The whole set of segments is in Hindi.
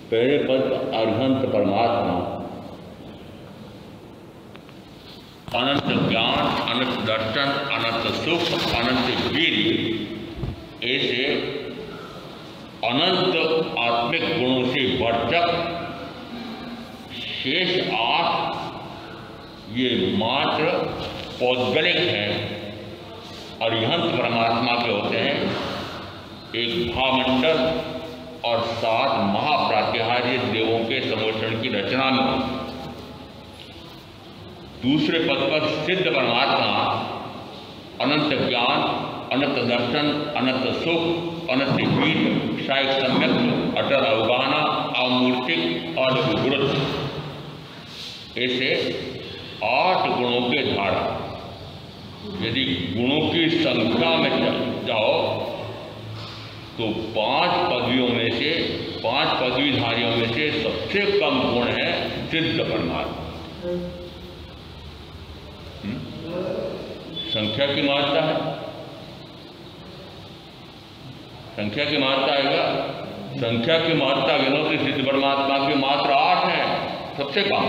पहले पद अरिहंत परमात्मा अनंत ज्ञान, अनंत दर्शन, अनंत सुख, अनंत वीर्य, ऐसे अनंत आत्मिक गुणों से बढ़कर शेष 8 ये मात्र पौद्गलिक हैं, अरिहंत परमात्मा के होते हैं। एक भामंडल और 7 महाप्रातिहार्य देवों के समोषण की रचना में दूसरे पद पर सिद्ध परमात्मा अनंत ज्ञान, अनंत दर्शन, अनंत सुख, अनंत वीर, शायद सम्यक, अटल अवगाहना, अमूर्तिक और विवृत, ऐसे 8 गुणों के धारा। यदि गुणों की संख्या में जाओ तो 5 पदवियों में से, 5 पदवीधारियों में से सबसे कम गुण है सिद्ध परमात्मा। संख्या की महत्ता है, संख्या की महत्ता है क्या? संख्या की महत्ता गिनो तो सिद्ध परमात्मा की मात्र 8 है, सबसे कम।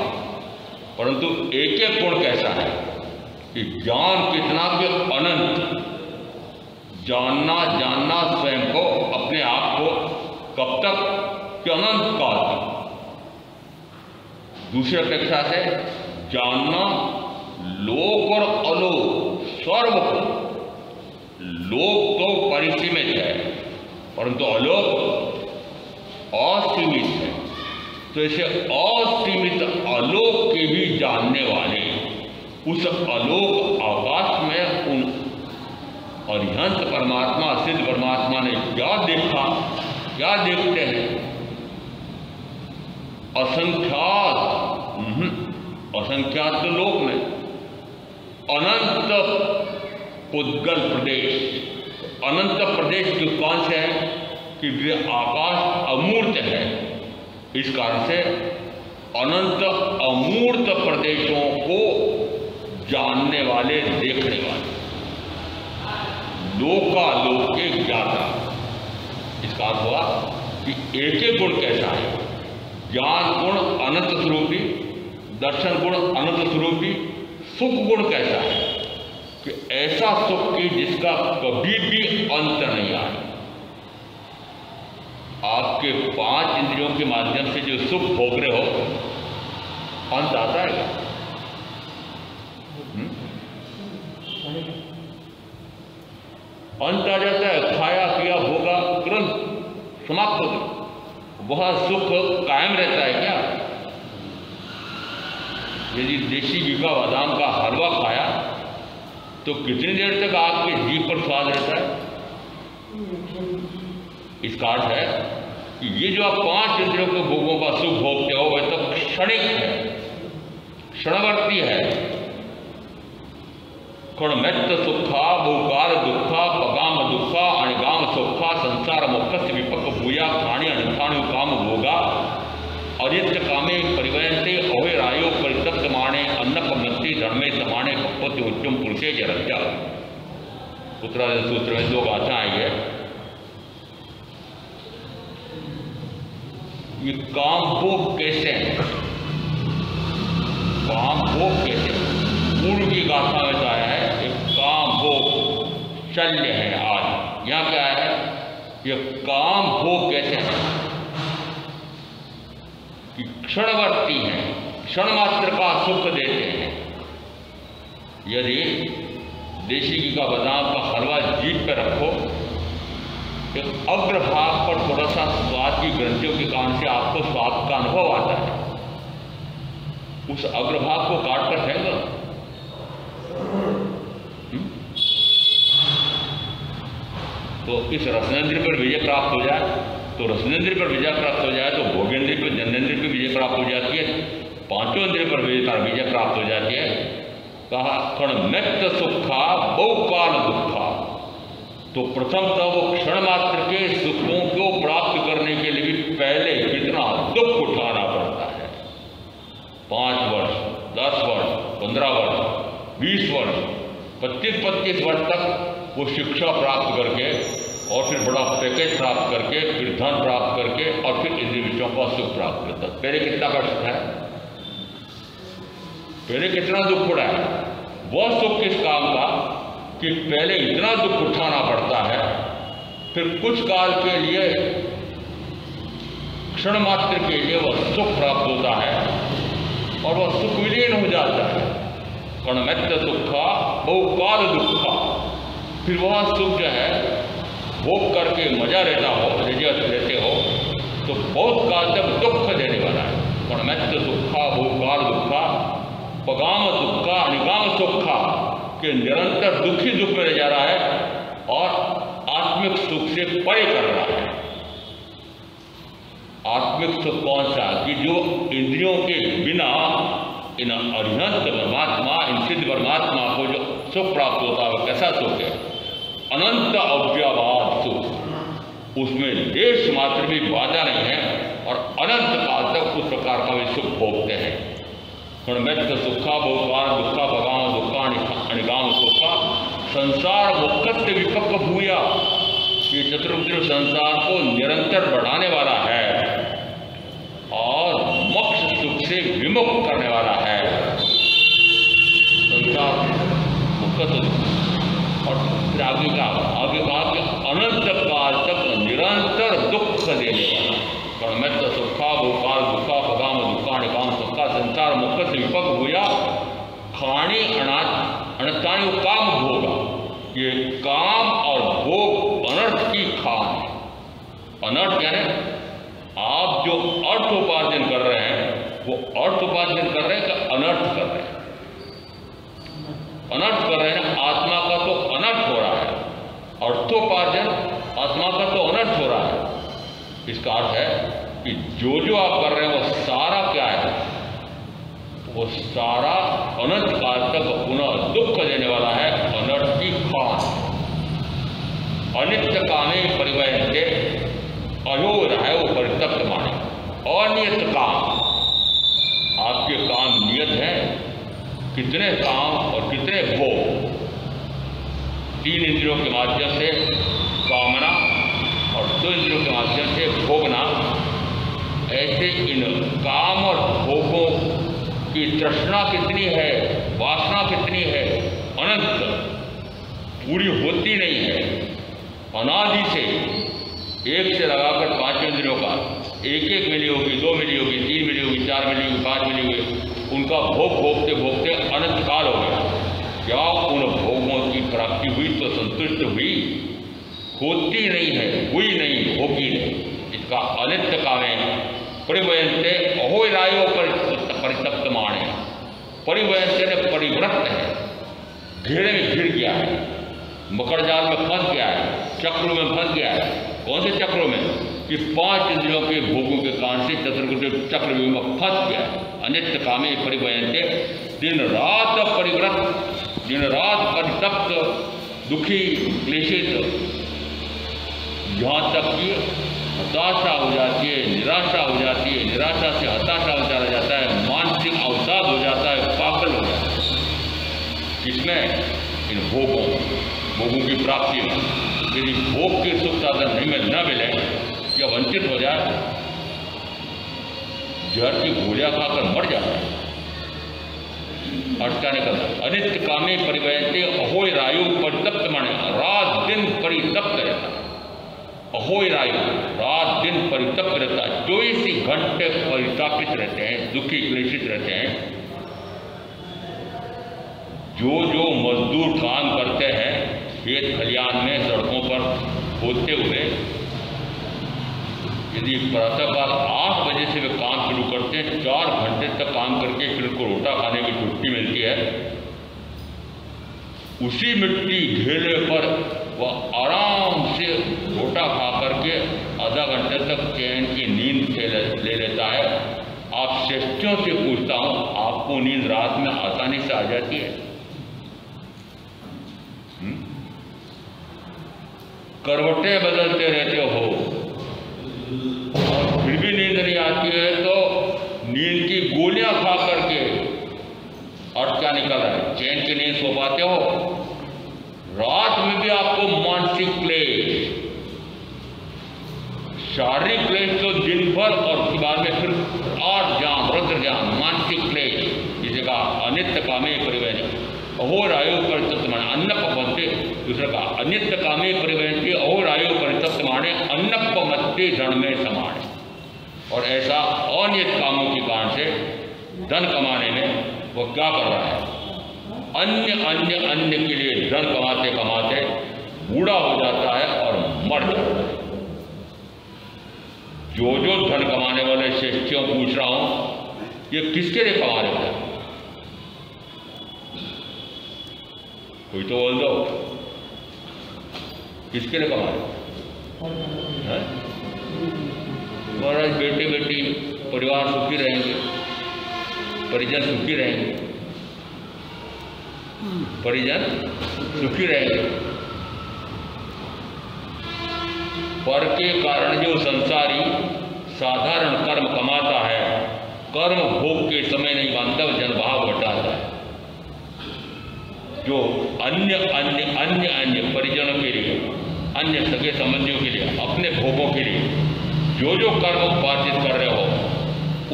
परंतु एक एक गुण कैसा है कि ज्ञान कितना कि अनंत, जानना स्वयं को, अपने आप को, कब तक कि अनंत काल तक। दूसरी अपेक्षा से जानना लोक और अलोक सर्व को, लोक तो परिसीमित है परंतु अलोक असीमित है। तो ऐसे असीमित आलोक के भी जानने वाले उस आलोक आकाश में उन अरिहंत परमात्मा, सिद्ध परमात्मा ने क्या देखा, क्या देखते हैं? असंख्यात तो लोक में अनंत पुद्गल प्रदेश, अनंत प्रदेश जो कौन से है कि वे आकाश अमूर्त है, इस कारण से अनंत अमूर्त प्रदेशों को जानने वाले, देखने वाले, लोकालोक के ज्ञाता। इसका अर्थ हुआ कि एक एक गुण कैसा है। ज्ञान गुण अनंत स्वरूपी, दर्शन गुण अनंत स्वरूपी, सुख गुण कैसा है कि ऐसा सुख कि जिसका कभी भी अंत नहीं आए। आपके 5 इंद्रियों के माध्यम से जो सुख भोग रहे हो, अंत आता है? अंत आ जाता है, खाया पिया भोगा तुरंत समाप्त हो गया। वह सुख कायम रहता है क्या? यदि देशी घी का बादाम का हलवा खाया तो कितनी देर तक आपके जीभ पर स्वाद रहता है? इसका अर्थ है कि ये जो आप 5 इंद्रियों के भोगों का सुख भोगते हो वह तो क्षणिक है, क्षणवर्ती है। क्षणमेत्त सुखा भूकार दुखा पगाम दुखा अणिगाम सुखा संसार मुक्त विपक भूया खाणी अनिथाणु काम भोगा अरित्य कामे परिवयंते अहे रायो परितप्त माणे अन्नपमति धर्मे समाणे पपति उच्चम पुरुषे जरत्या। उत्तरादि सूत्र में 2 गाथा आई है। ये काम भोग कैसे है, काम भोग कैसे? पूर्व की गाथा में आया है एक काम भोग शल्य है। आज यहाँ क्या है, ये काम भोग कैसे है कि क्षणवर्ती है, क्षण मात्र का सुख देते हैं। यदि देशी घी का बादाम का हलवा जीभ पर रखो, एक अग्रभाग पर थोड़ा सा स्वाद की ग्रंथियों के कारण से आपको स्वाद का अनुभव आता है। उस अग्रभाग को काट कर फेंको, तो इस रसनेन्द्रिय पर विजय प्राप्त हो जाए, तो रसनेन्द्रिय पर विजय प्राप्त हो जाए तो भोगेंद्रिय पर, जनेन्द्रिय पर विजय प्राप्त हो जाती है, 5 इंद्रिय पर विजय प्राप्त हो जाती है। कहा क्षणमेत्त सुखा बहुकाल दुखा। तो प्रथमतः वो क्षण मात्र के सुखों को प्राप्त करने के लिए भी पहले कितना दुख उठाना पड़ता है। 5 वर्ष, 10 वर्ष, 15 वर्ष, 20 वर्ष, 25-25 वर्ष तक वो शिक्षा प्राप्त करके और फिर बड़ा पैकेज प्राप्त करके, फिर धन प्राप्त करके, और फिर इंद्रिय विषयों का सुख प्राप्त करता। पहले कितना कष्ट है, पहले कितना दुख उड़ा है। वह सुख किस काम का कि पहले इतना दुख उठाना पड़ता है, फिर कुछ काल के लिए, क्षण मात्र के लिए वह सुख प्राप्त होता है और वह सुख विलीन हो जाता है। कर्णमैत्य दुखा बहुकाल दुखा। फिर वह सुख जो है भोग करके मजा लेता हो, लेते हो, तो बहुत काल तक दुख देने वाला है। कर्णमैत्य दुखा बहुकाल दुखा, पगाम दुखा निगाम सुखा, के निरंतर दुखी दुख में जा रहा है और आत्मिक सुख से परे कर रहा है। आत्मिक सुख कौन सा कि जो इंद्रियों के बिना इन अरिहंत परमात्मा, इन सिद्ध परमात्मा को जो सुख प्राप्त होता है, वो कैसा सुख है? अनंत अव्यवहार सुख, उसमें देश मात्र भी बाधा नहीं है और अनंत काल तक उस प्रकार का भी सुख भोगते हैं। कर्णमैत्य सुखा बहुकाल दुखा भगाम दुखा अनिगाम सुखा, संसार मुक्त विपक्क भूया। ये चतुर्विध संसार को निरंतर बढ़ाने वाला है और मोक्ष सुख से विमुक्त करने वाला है। संसार मुक्त, और फिर आगे कहा कि अनंत काल तक निरंतर दुख देने वाला। कर्णमैत्य सुखा बहुकाल दुखा भगाम दुखा निगाम सुखा, संसार मुक्त से विपक्क भूया। खाणी अनर्थानी काम भोगा, ये काम और भोग अनर्थ की खान है। अनर्थ यानी आप जो अर्थ उपार्जन कर रहे हैं वो अर्थ उपार्जन कर रहे हैं कि अनर्थ कर रहे हैं? अनर्थ कर रहे हैं। आत्मा का तो अनर्थ हो रहा है, अर्थोपार्जन आत्मा का तो अनर्थ हो रहा है। इसका अर्थ है कि जो आप कर रहे हैं वो सारा क्या है? वो सारा अनंत काल तक पुनः दुख देने वाला है, अनर्थ की खान। अनित्य कामे परिवहनते अयो रहो परितप्त माने। अनियत काम, आपके काम नियत है, कितने काम और कितने भोग। तीन इंद्रियों के माध्यम से कामना और दो इंद्रियों के माध्यम से भोगना। ऐसे इन काम और भोगों की तृष्णा कितनी है, वासना कितनी है, अनंत, पूरी होती नहीं है। अनादि से एक से लगाकर पांच इंद्रियों का एक मिली होगी, दो मिली होगी, तीन मिली होगी, चार मिली होगी, पांच मिली होगी, उनका भोग भोगते भोगते अनंत काल हो गया। क्या उन भोगों की प्राप्ति हुई तो संतुष्ट हुई? होती नहीं है, हुई नहीं, होगी नहीं। इसका अनित्य कामे परिवहनते अहोरायो परितप्त माने। परिवहनते ने परिव्रत है, घेरे में घिर गया है, मकर जाल में फंस गया है, चक्रों में फंस गया है। कौन से चक्रों में? कि पांच इंद्रियों के भोगों के कारण से चतुर्विध चक्र में फंस गया। अनित्य कामे परिवहनते, दिन रात परिव्रत, दिन रात परितप्त, दुखी, क्लेशित, यहाँ तक कि हताशा हो जाती है, निराशा हो जाती है, निराशा से हताशा हो चला जाता है, मानसिक अवसाद हो जाता है, पागल हो जाता है। इसमें इन भोगों की प्राप्ति में यदि भोग के सुख साधन नहीं न मिले या वंचित हो जाए, जहर की गोलियां खाकर मर जाता है। अटकाने का अनित्य कामे परिवहनते अहोय रायु परितप्त माने, रात दिन परितप्त रहता है। अहोय रायु, रात दिन परितप्त रहता है, 24 घंटे परितापित रहते हैं, दुखी क्लेशित रहते हैं। जो मजदूर काम करते हैं खेत खलियान में, सड़कों पर होते हुए, यदि प्रातःकाल 8 बजे से वे काम शुरू करते हैं, 4 घंटे तक काम करके फिर उनको रोटा खाने की छुट्टी मिलती है। उसी मिट्टी ढेले पर वह आराम से रोटा खा करके आधा घंटे तक चैन की नींद ले लेता है। आप श्रेष्ठियों से पूछता हूँ, आपको नींद रात में आसानी से आ जाती है? करवटें बदलते रहते हो और फिर भी नींद नहीं आती है, तो नींद की गोलियां खा करके और क्या निकल रहा है? चैन की नींद सो पाते हो? रात में भी आपको मानसिक क्लेश, शारीरिक क्लेश तो दिन भर, और उसके बाद में फिर और ज्ञान, रुद्र ज्ञान, मानसिक क्लेश, जिसे कहा अनित्य कामे परिवहन अहोरायो परितप्तमाने अन्नपमत्ते। दूसरा कहा अनित्य कामे परिवहन अहोरायो परितप्तमाने अन्नपमत्ते धन में समाने। और ऐसा अनियत कामों के कारण से धन कमाने में वो क्या कर रहा है, अन्य अन्य अन्य के लिए धन कमाते कमाते बूढ़ा हो जाता है और मर जाता है। जो धन कमाने वाले से क्यों पूछ रहा हूं, ये किसके लिए कमा रहे हैं? कोई तो बोल दो, किसके लिए कमा रहे हैं? महाराज बेटे बेटी परिवार सुखी रहेंगे, परिजन सुखी रहेंगे, परिजन सुखी रहेंगे। पर के कारण जो संसारी साधारण कर्म कमाता है, कर्म भोग के समय नहीं मानता, जनभाव घटाता है। जो अन्य अन्य अन्य अन्य परिजनों के लिए, अन्य सगे संबंधियों के लिए, अपने भोगों के लिए जो कर्म उपार्जित कर रहे हो,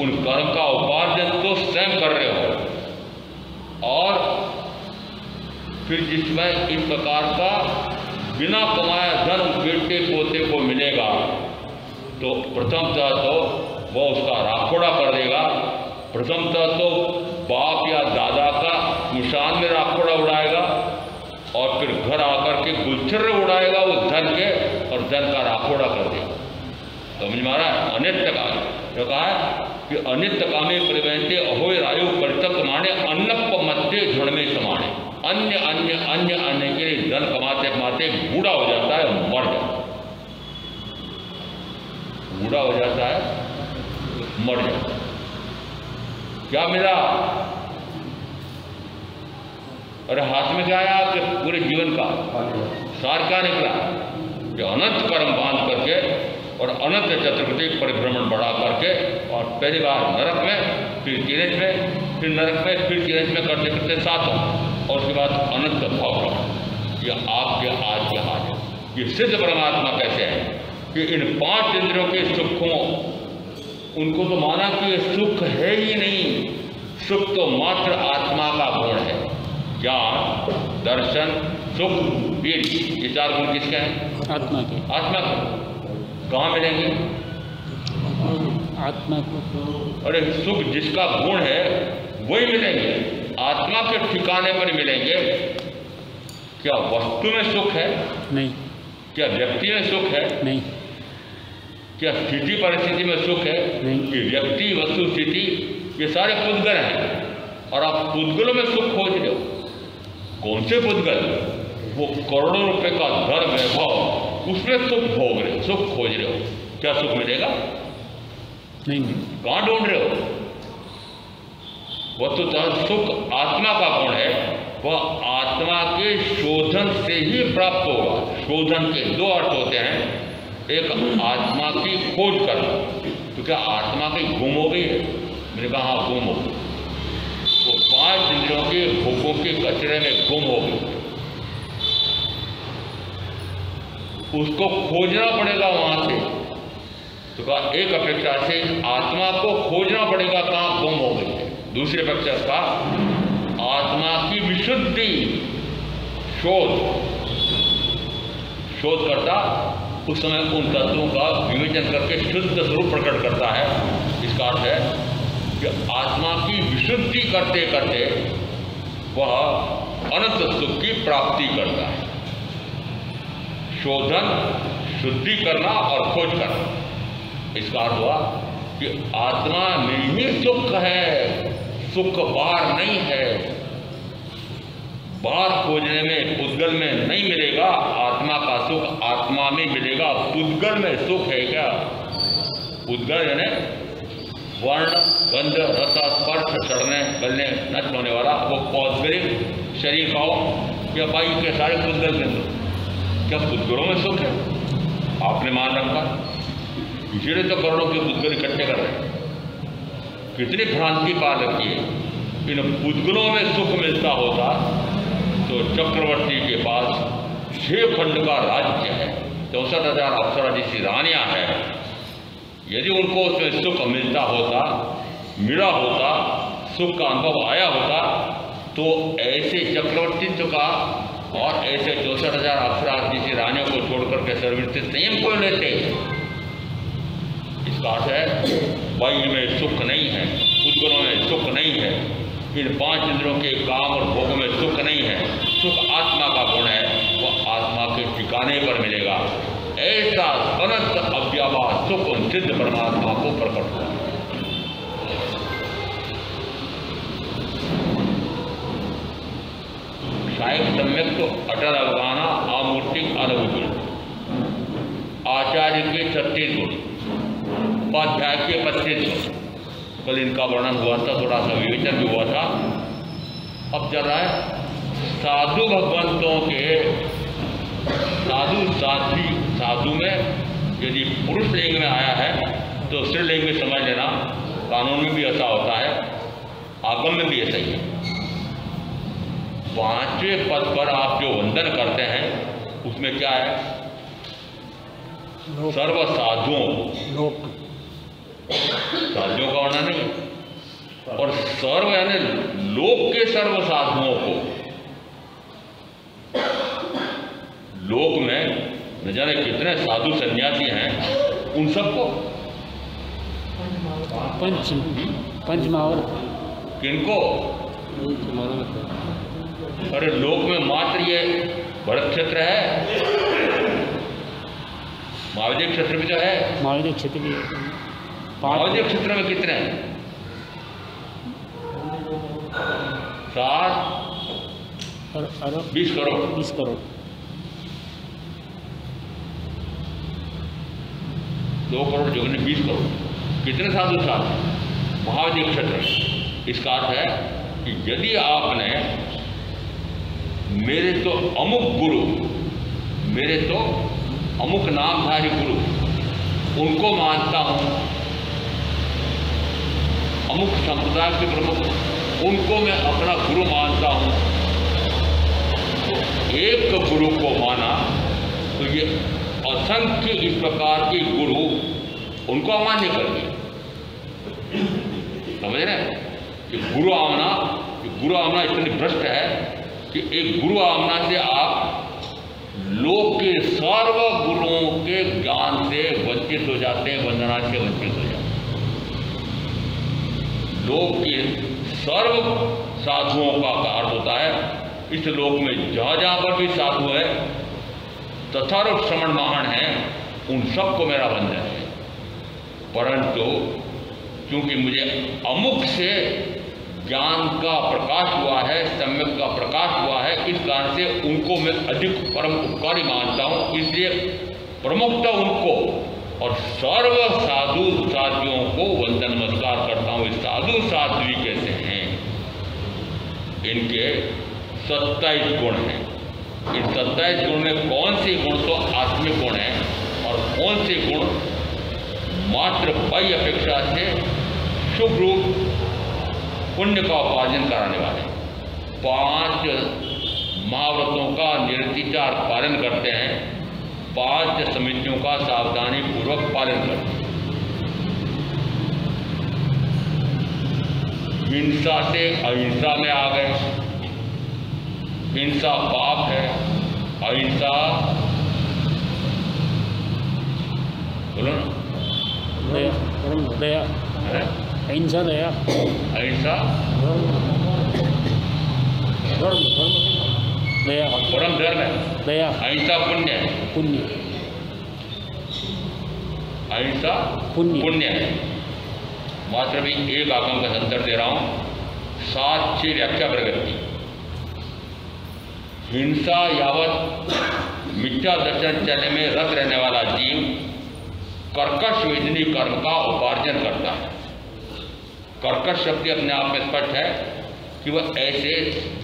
उन कर्म का उपार्जन तो स्वयं कर रहे हो, और फिर जिसमें इस प्रकार का बिना कमाया धन बेटे पोते को मिलेगा, तो प्रथमतः तो वह उसका राखोड़ा कर देगा। प्रथमतः तो बाप या दादा का निशान में राखोड़ा उड़ाएगा, और फिर घर आकर के गुलछर्रे उड़ाएगा वो धन के, और धन का राखोड़ा कर देगा। समझ में आ रहा है? अनित्य काम जो कहा है कि अनित्य कामे परिवहनते अहोय रायु परितप्त माने अन्नप मध्य धन में समाने। अन्य अन्य अन्य अन्य के लिए धन कमाते कमाते बूढ़ा हो जाता है, मर जाता है, बूढ़ा हो जाता है, मर जाता है। क्या मिला? अरे हाथ में क्या आया आपके पूरे जीवन का सार क्या निकला? कि अनंत कर्म बांध करके और अनंत चतुर्भुज परिभ्रमण बढ़ा करके, और पहली बार नरक में, फिर तिरज में, फिर नरक में, फिर तिरज में करते करते 7 और उसके बाद अनंत भाव। ये आपके आज के हाल है। ये सिद्ध परमात्मा कैसे है कि इन 5 इंद्रियों के सुखों, उनको तो माना कि ये सुख है ही नहीं, सुख तो मात्र आत्मा का गुण है। ज्ञान, दर्शन, सुख, वीर, ये 4 गुण किसके हैं? आत्मा के। आत्मा के। कहाँ मिलेंगे? आत्मा को। अरे सुख जिसका गुण है वही मिलेंगे, आत्मा के ठिकाने पर मिलेंगे। क्या वस्तु में सुख है? नहीं। क्या व्यक्ति में सुख है? नहीं। क्या स्थिति परिस्थिति में सुख है? नहीं। ये व्यक्ति, वस्तु, स्थिति, ये सारे पुद्गल हैं, और आप पुद्गलों में सुख खोज रहे हो। कौन से पुद्गल? वो करोड़ों रुपए का धन वैभव, उसमें सुख भोग रहे हो, सुख खोज रहे हो। क्या सुख मिलेगा? नहीं। कहाँ ढूंढ रहे हो? वस्तुतः सुख आत्मा का गुण है, वह आत्मा के शोधन से ही प्राप्त होगा। शोधन के 2 अर्थ होते हैं, एक आत्मा की खोज करना। तो क्या आत्मा की गुम हो गई है? मैंने कहा हाँ, गुम हो गई। वो 5 इंद्रियों के भोगों के कचरे में गुम हो गई, उसको खोजना पड़ेगा वहां से। तो कहा एक अपेक्षा से आत्मा को खोजना पड़ेगा कहाँ गुम हो गई है। दूसरी अपेक्षा का आत्मा की विशुद्धि, शोध करता, उस समय उन तत्वों का विवेचन करके शुद्ध स्वरूप प्रकट करता है। इसका अर्थ है कि आत्मा की विशुद्धि करते करते वह अनंत सुख की प्राप्ति करता है। शोधन, शुद्धि करना और खोज करना। इसका अर्थ हुआ कि आत्मा में ही सुख है, सुख बाहर नहीं है। बाहर खोजने में, पुद्गल में नहीं मिलेगा। आत्मा का सुख आत्मा में मिलेगा। पुद्गल में सुख है क्या? पुद्गल यानी वर्ण, गंध, रस, स्पर्श, चढ़ने, गलने, नष्ट होने वाला वो पौद्गलिक शरीर का हो या बाई के सारे पुद्गल के अंदर। क्या पुद्गलों में सुख है? आपने मान रखा, इसीलिए तो करोड़ों के पुद्गल इकट्ठे कर रहे हैं। कितनी भ्रांति पा रखी है। इन पुद्गलों में सुख मिलता होता तो चक्रवर्ती के पास 6 खंड का राज्य है, 64,000 अप्सरा जैसी रानियां हैं, यदि उनको उसमें सुख मिला होता, सुख का अनुभव आया होता, तो ऐसे चक्रवर्तित्व का और ऐसे 64,000 अप्सरा जैसी रानियों को छोड़कर के सर्वृत्ति संयम क्यों लेते? इसका अर्थ है वायु में सुख नहीं है, उद्गुणों में सुख नहीं है, इन 5 इंद्रियों के काम और भोगों में सुख नहीं है। सुख आत्मा का गुण है, वो आत्मा के ठिकाने पर मिलेगा। ऐसा अनंत अव्यावहार सुख उन सिद्ध परमात्मा को प्रकट हुआ। साहिक सम्यक तो अटल अवगाना आमूर्तिक अनवगुण, आचार्य के 36 गुण, उपाध्याय के 25 गुण। कल इनका वर्णन हुआ था, थोड़ा सा विवेचन भी हुआ था। अब चल रहा है साधु भगवंतों के साधु में यदि पुरुष लिंग में आया है तो स्त्रीलिंग में समझ लेना, कानून में भी ऐसा होता है, आगम में भी ऐसा ही है। 5वें पद पर आप जो वंदन करते हैं उसमें क्या है? सर्व साधुओं, साधुओं का वर्णन नहीं, और सर्व यानी लोक के सर्व साधुओं को। लोक में न जाने कितने साधु सन्यासी हैं, उन सबको पंचमावर किनको? अरे लोक में मात्र ये भरत क्षेत्र है, महाविद्य क्षेत्र में जो है, महाविद्य क्षेत्र भी, महाविद्य क्षेत्र में कितने हैं? 20 करोड़। 2 करोड़ जोगने 20 करोड़, कितने साधु साथ महाविद्य क्षेत्र। इसका अर्थ है कि यदि आपने मेरे तो अमुक नामधारी गुरु, उनको मानता हूँ, अमुक संप्रदाय के प्रमुख, उनको मैं अपना गुरु मानता हूँ, तो एक गुरु को माना तो ये असंख्य इस प्रकार के गुरु उनको अमान्य कर दिए। समझ रहे हैं कि गुरु आमना इतनी भ्रष्ट है कि एक गुरु आमना से आप लोक के सर्व गुरुओं के ज्ञान से वंचित हो जाते हैं, वंदना से वंचित हो जाते हैं। लोक के सर्व साधुओं का अर्थ होता है इस लोक में जहाँ जहाँ पर भी साधु है, तथारूप श्रमण महान है, उन सबको मेरा वंदन है। परंतु क्योंकि मुझे अमुक से ज्ञान का प्रकाश हुआ है, सम्यक का प्रकाश हुआ है, इस कारण से उनको मैं अधिक परम उपकारी मानता हूँ, इसलिए प्रमुखता उनको और सर्व साधु साध्वियों को वंदन नमस्कार करता हूँ। साधु साध्वी कैसे हैं? इनके 27 गुण हैं। इन 27 गुण में कौन से गुण तो आत्मिक गुण हैं और कौन से गुण मात्र बाह्य अपेक्षा से शुभ रूप पुण्य का उपार्जन कराने वाले। 5 महाव्रतों का निर्विचार पालन करते हैं, 5 समितियों का सावधानी पूर्वक पालन करते हैं। हिंसा से अहिंसा में आ गए। हिंसा पाप है, अहिंसा बोलो ना, दया, अहिंसा दया, अहिंसा दया, परम धर्म है, दया, अहिंसा पुण्य है, अहिंसा पुण्य है। मात्र भी एक आगम का संतर दे रहा हूँ, 7-6 व्याख्या प्रगति। हिंसा यावत मिथ्या दर्शन चलने में रत रहने वाला जीव कर्कश वेदनी कर्म का उपार्जन करता है। कर्कश शब्द अपने आप में स्पष्ट है कि वह ऐसे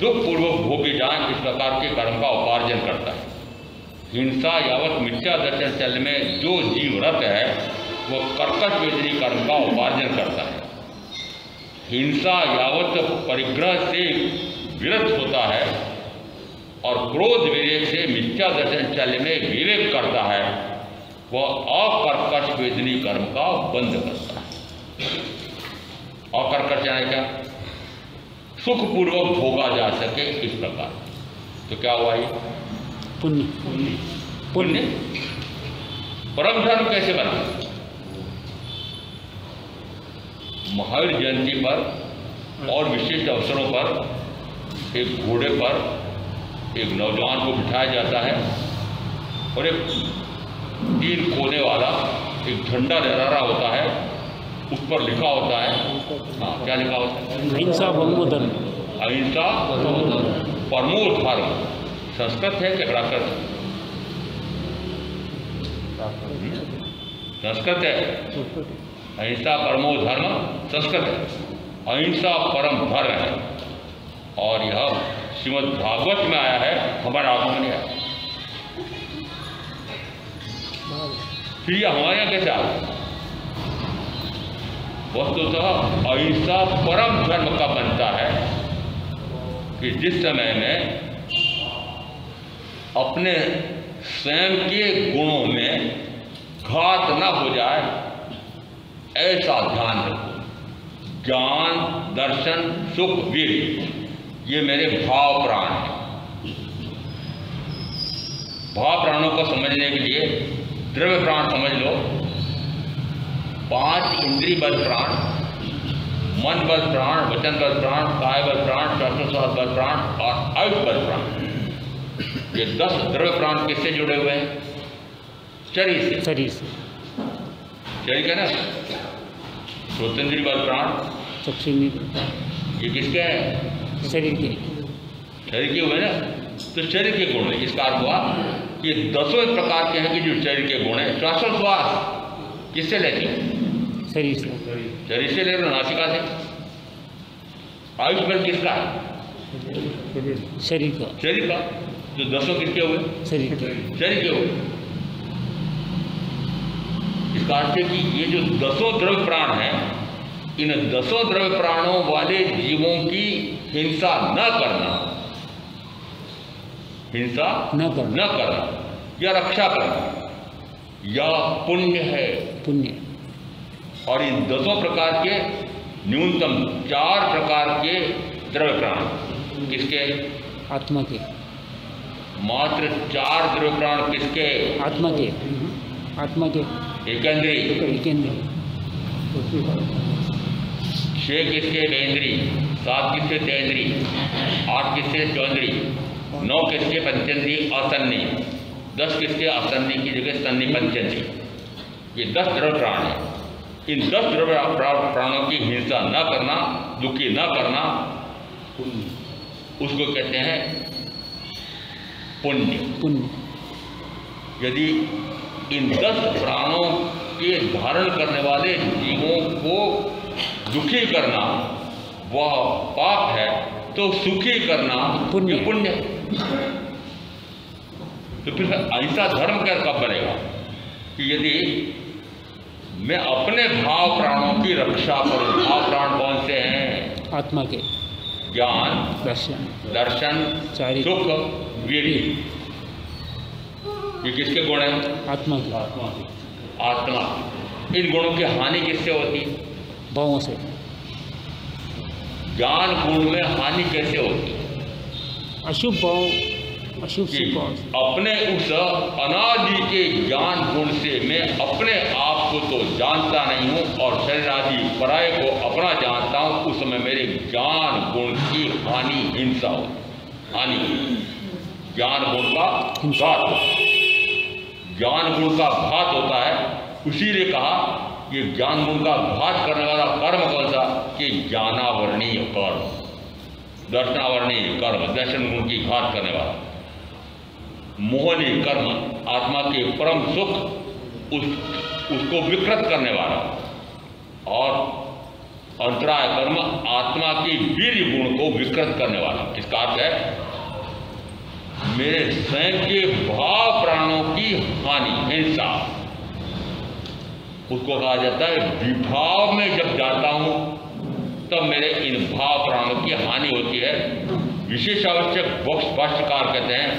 दुखपूर्वक भोगे जाए इस प्रकार के कर्म का उपार्जन करता है। हिंसा यावत मिथ्या दर्शन चलने में जो जीव रत है वह कर्कश वेदनी कर्म का उपार्जन करता है। हिंसा यावत परिग्रह से विरत होता है और क्रोध विवेक से मिथ्या दर्शन चलने में विवेक करता है, वह अकर्कश वेदनी कर्म का बंध करता है। अकर्कश यानी क्या? सुखपूर्वक भोगा जा सके इस प्रकार। तो क्या हुआ ये? पुण्य। पुण्य। परम धर्म कैसे बना? महावीर जयंती पर और विशेष अवसरों पर एक घोड़े पर एक नौजवान को बिठाया जाता है और एक 3 कोने वाला एक झंडा लहरा रहा होता है, उस पर लिखा होता है, हाँ क्या लिखा होता है? अहिंसा परमो धर्म। अहिंसा परमो धर्म। संस्कृत है कि प्राकृत है? संस्कृत है। अहिंसा परमो धर्म संस्कृत है। अहिंसा परम धर्म है और यह श्रीमद् भागवत में आया है, हमारे आत्मा में आया। फिर यह हमारे यहाँ कैसे आया? वस्तुतः अहिंसा परम धर्म का बनता है कि जिस समय में अपने स्वयं के गुणों में घात न हो जाए ऐसा ध्यान रखो। ज्ञान, दर्शन, सुख, वीर, ये मेरे भाव प्राण हैं। भाव प्राणों को समझने के लिए द्रव्य प्राण समझ लो। 5 इंद्रिय बल प्राण, मन बल प्राण, वचन बल प्राण, काय बल प्राण, श्वासोच्छ्वास बल प्राण और आयुष बल प्राण। ये 10 द्रव्य प्राण किससे जुड़े हुए हैं? शरीर से। शरीर का ना श्रोतेंद्रिय बल प्राण, चक्षुंद्रिय, ये किसके हैं? शरीर के। शरीर के हुए ना, तो शरीर के गुण है। इसका अर्थ हुआ ये 10 प्रकार के हैं कि जो शरीर के गुण है। श्वासोच्छ्वास किससे लेते हो? शरीर से। शरीर से ले लो, नासिका से। आयुष बल किसका है? शरीर का। शरीर का। तो 10 किसके हुए? शरीर के। शरीर के हुए। इसका अर्थ है कि ये जो 10 द्रव्य प्राण हैं, इन 10 द्रव्य प्राणों वाले जीवों की हिंसा न करना, हिंसा न करना या रक्षा करना, यह पुण्य है। पुण्य। और इन 10 प्रकार के न्यूनतम 4 प्रकार के द्रव्य प्राण किसके? आत्मा के। मात्र 4 द्रव्य प्राण किसके? आत्मा के। आत्मा के। एकेंद्रीय। 6 किसके? बेंद्री। 7 किसके? तेंद्री। 8 किसके? चौंद्री। 9 किसके? पंचेंद्री असन्नी। 10 किसके? असन्नी की जगह सन्नी पंचेंद्री। ये 10 द्रव्य प्राण है। इन 10 द्रव्य प्राणों की हिंसा न करना, दुखी न करना, उसको कहते हैं पुण्य। पुण्य। यदि इन 10 प्राणों के धारण करने वाले जीवों को दुखी करना वह पाप है, तो सुखी करना पुण्य। पुण्य। तो फिर ऐसा धर्म क्या कब बनेगा कि यदि मैं अपने भाव प्राणों की रक्षा करूं। भाव प्राण कौन से हैं? आत्मा के। ज्ञान, दर्शन, सुख, वीर्य। ये किसके गुण हैं? आत्मा के। आत्मा। इन गुणों की हानि किससे होती है? भावों से। ज्ञान गुण में हानि कैसे होती है? अशुभ भाव, अशुभ भाव। अपने उस अनादि के ज्ञान गुण से मैं अपने आप को तो जानता नहीं हूँ और शरीर आदि पराये को अपना जानता हूँ। उस समय मेरे ज्ञान गुण की हानि, हिंसा हो। हानि ज्ञान गुण का घात। ज्ञान गुण का घात होता है। उसीलिए कहा ये ज्ञान गुण का घात करने वाला कर्म कौन सा? कि ज्ञानावरणीय कर्म, दर्शनावरणीय कर्म, दर्शन गुण की घात करने वाला मोहनीय कर्म, आत्मा के परम सुख उसको विकृत करने वाला, और अंतराय कर्म आत्मा के वीर्य गुण को विकृत करने वाला। इसका अर्थ है मेरे स्वयं के भाव प्राणों की हानि, हिंसा, उसको कहा जाता है विभाव में जब जाता हूं तब मेरे इन भाव प्राणों की हानि होती है। विशेष आवश्यक भाष्यकार कहते हैं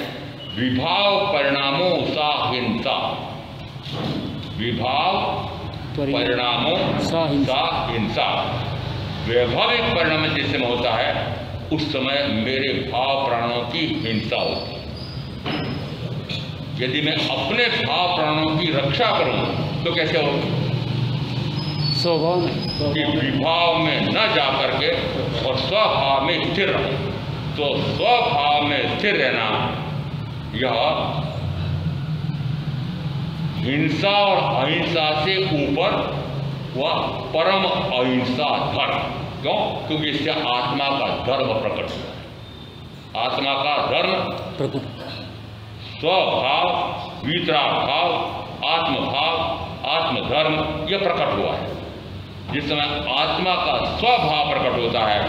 विभाव परिणामों सा हिंसा। विभाव परिणामों सा हिंसा। वैभाविक परिणाम जिस समय होता है उस समय मेरे भाव प्राणों की हिंसा होती है। यदि मैं अपने भाव प्राणों की रक्षा करूं तो कैसे हो? स्वभाव में कि विभाव में न जा करके और स्वभाव में स्थिर रहे। तो स्वभाव में स्थिर रहना यह हिंसा और अहिंसा से ऊपर वह परम अहिंसा धर्म। क्यों? क्योंकि इससे आत्मा का धर्म प्रकट हुआ है। आत्मा का धर्म प्रकट, स्वभाव, वितरागभाव, आत्मभाव, आत्मधर्म यह प्रकट हुआ है। जिस समय आत्मा का स्वभाव प्रकट होता है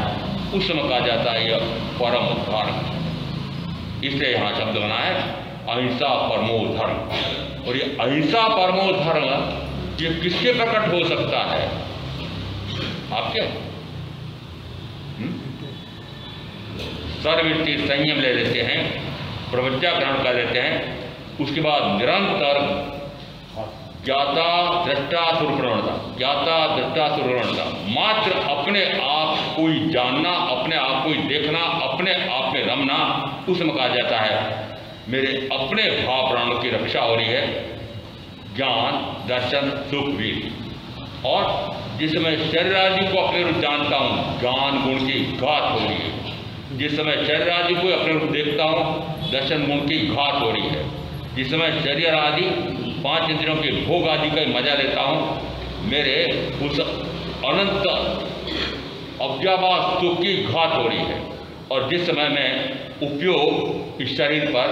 उस समय कहा जाता है यह परम धर्म। इसलिए यहाँ शब्द बना है अहिंसा परमो धर्म। और ये अहिंसा परमो धर्म ये किसके प्रकट हो सकता है? आपके सर्ववृत्ति संयम ले लेते हैं, प्रवज्ञा ग्रहण कर लेते हैं, उसके बाद निरंतर ज्ञाता दृष्टा सुरप्रवणता, ज्ञाता दृष्टा सुरप्रवणता, मात्र अपने आप को ही जानना, अपने आप को ही देखना, अपने आप में रमना, उसमें कहा जाता है मेरे अपने भाव प्राणों की रक्षा हो रही है। ज्ञान दर्शन सुख वीर। और जिस समय शरीर आदि को अपने रूप जानता हूँ ज्ञान गुण की घात हो रही है। जिस समय शरीर आदि को अपने रूप देखता हूँ दर्शन गुण की घात हो रही है। जिस समय शरीर आदि पांच इंद्रियों के भोग आदि का मजा लेता हूँ मेरे उस अनंत अव्याभास सुख की घात हो रही है। और जिस समय मैं उपयोग इस शरीर पर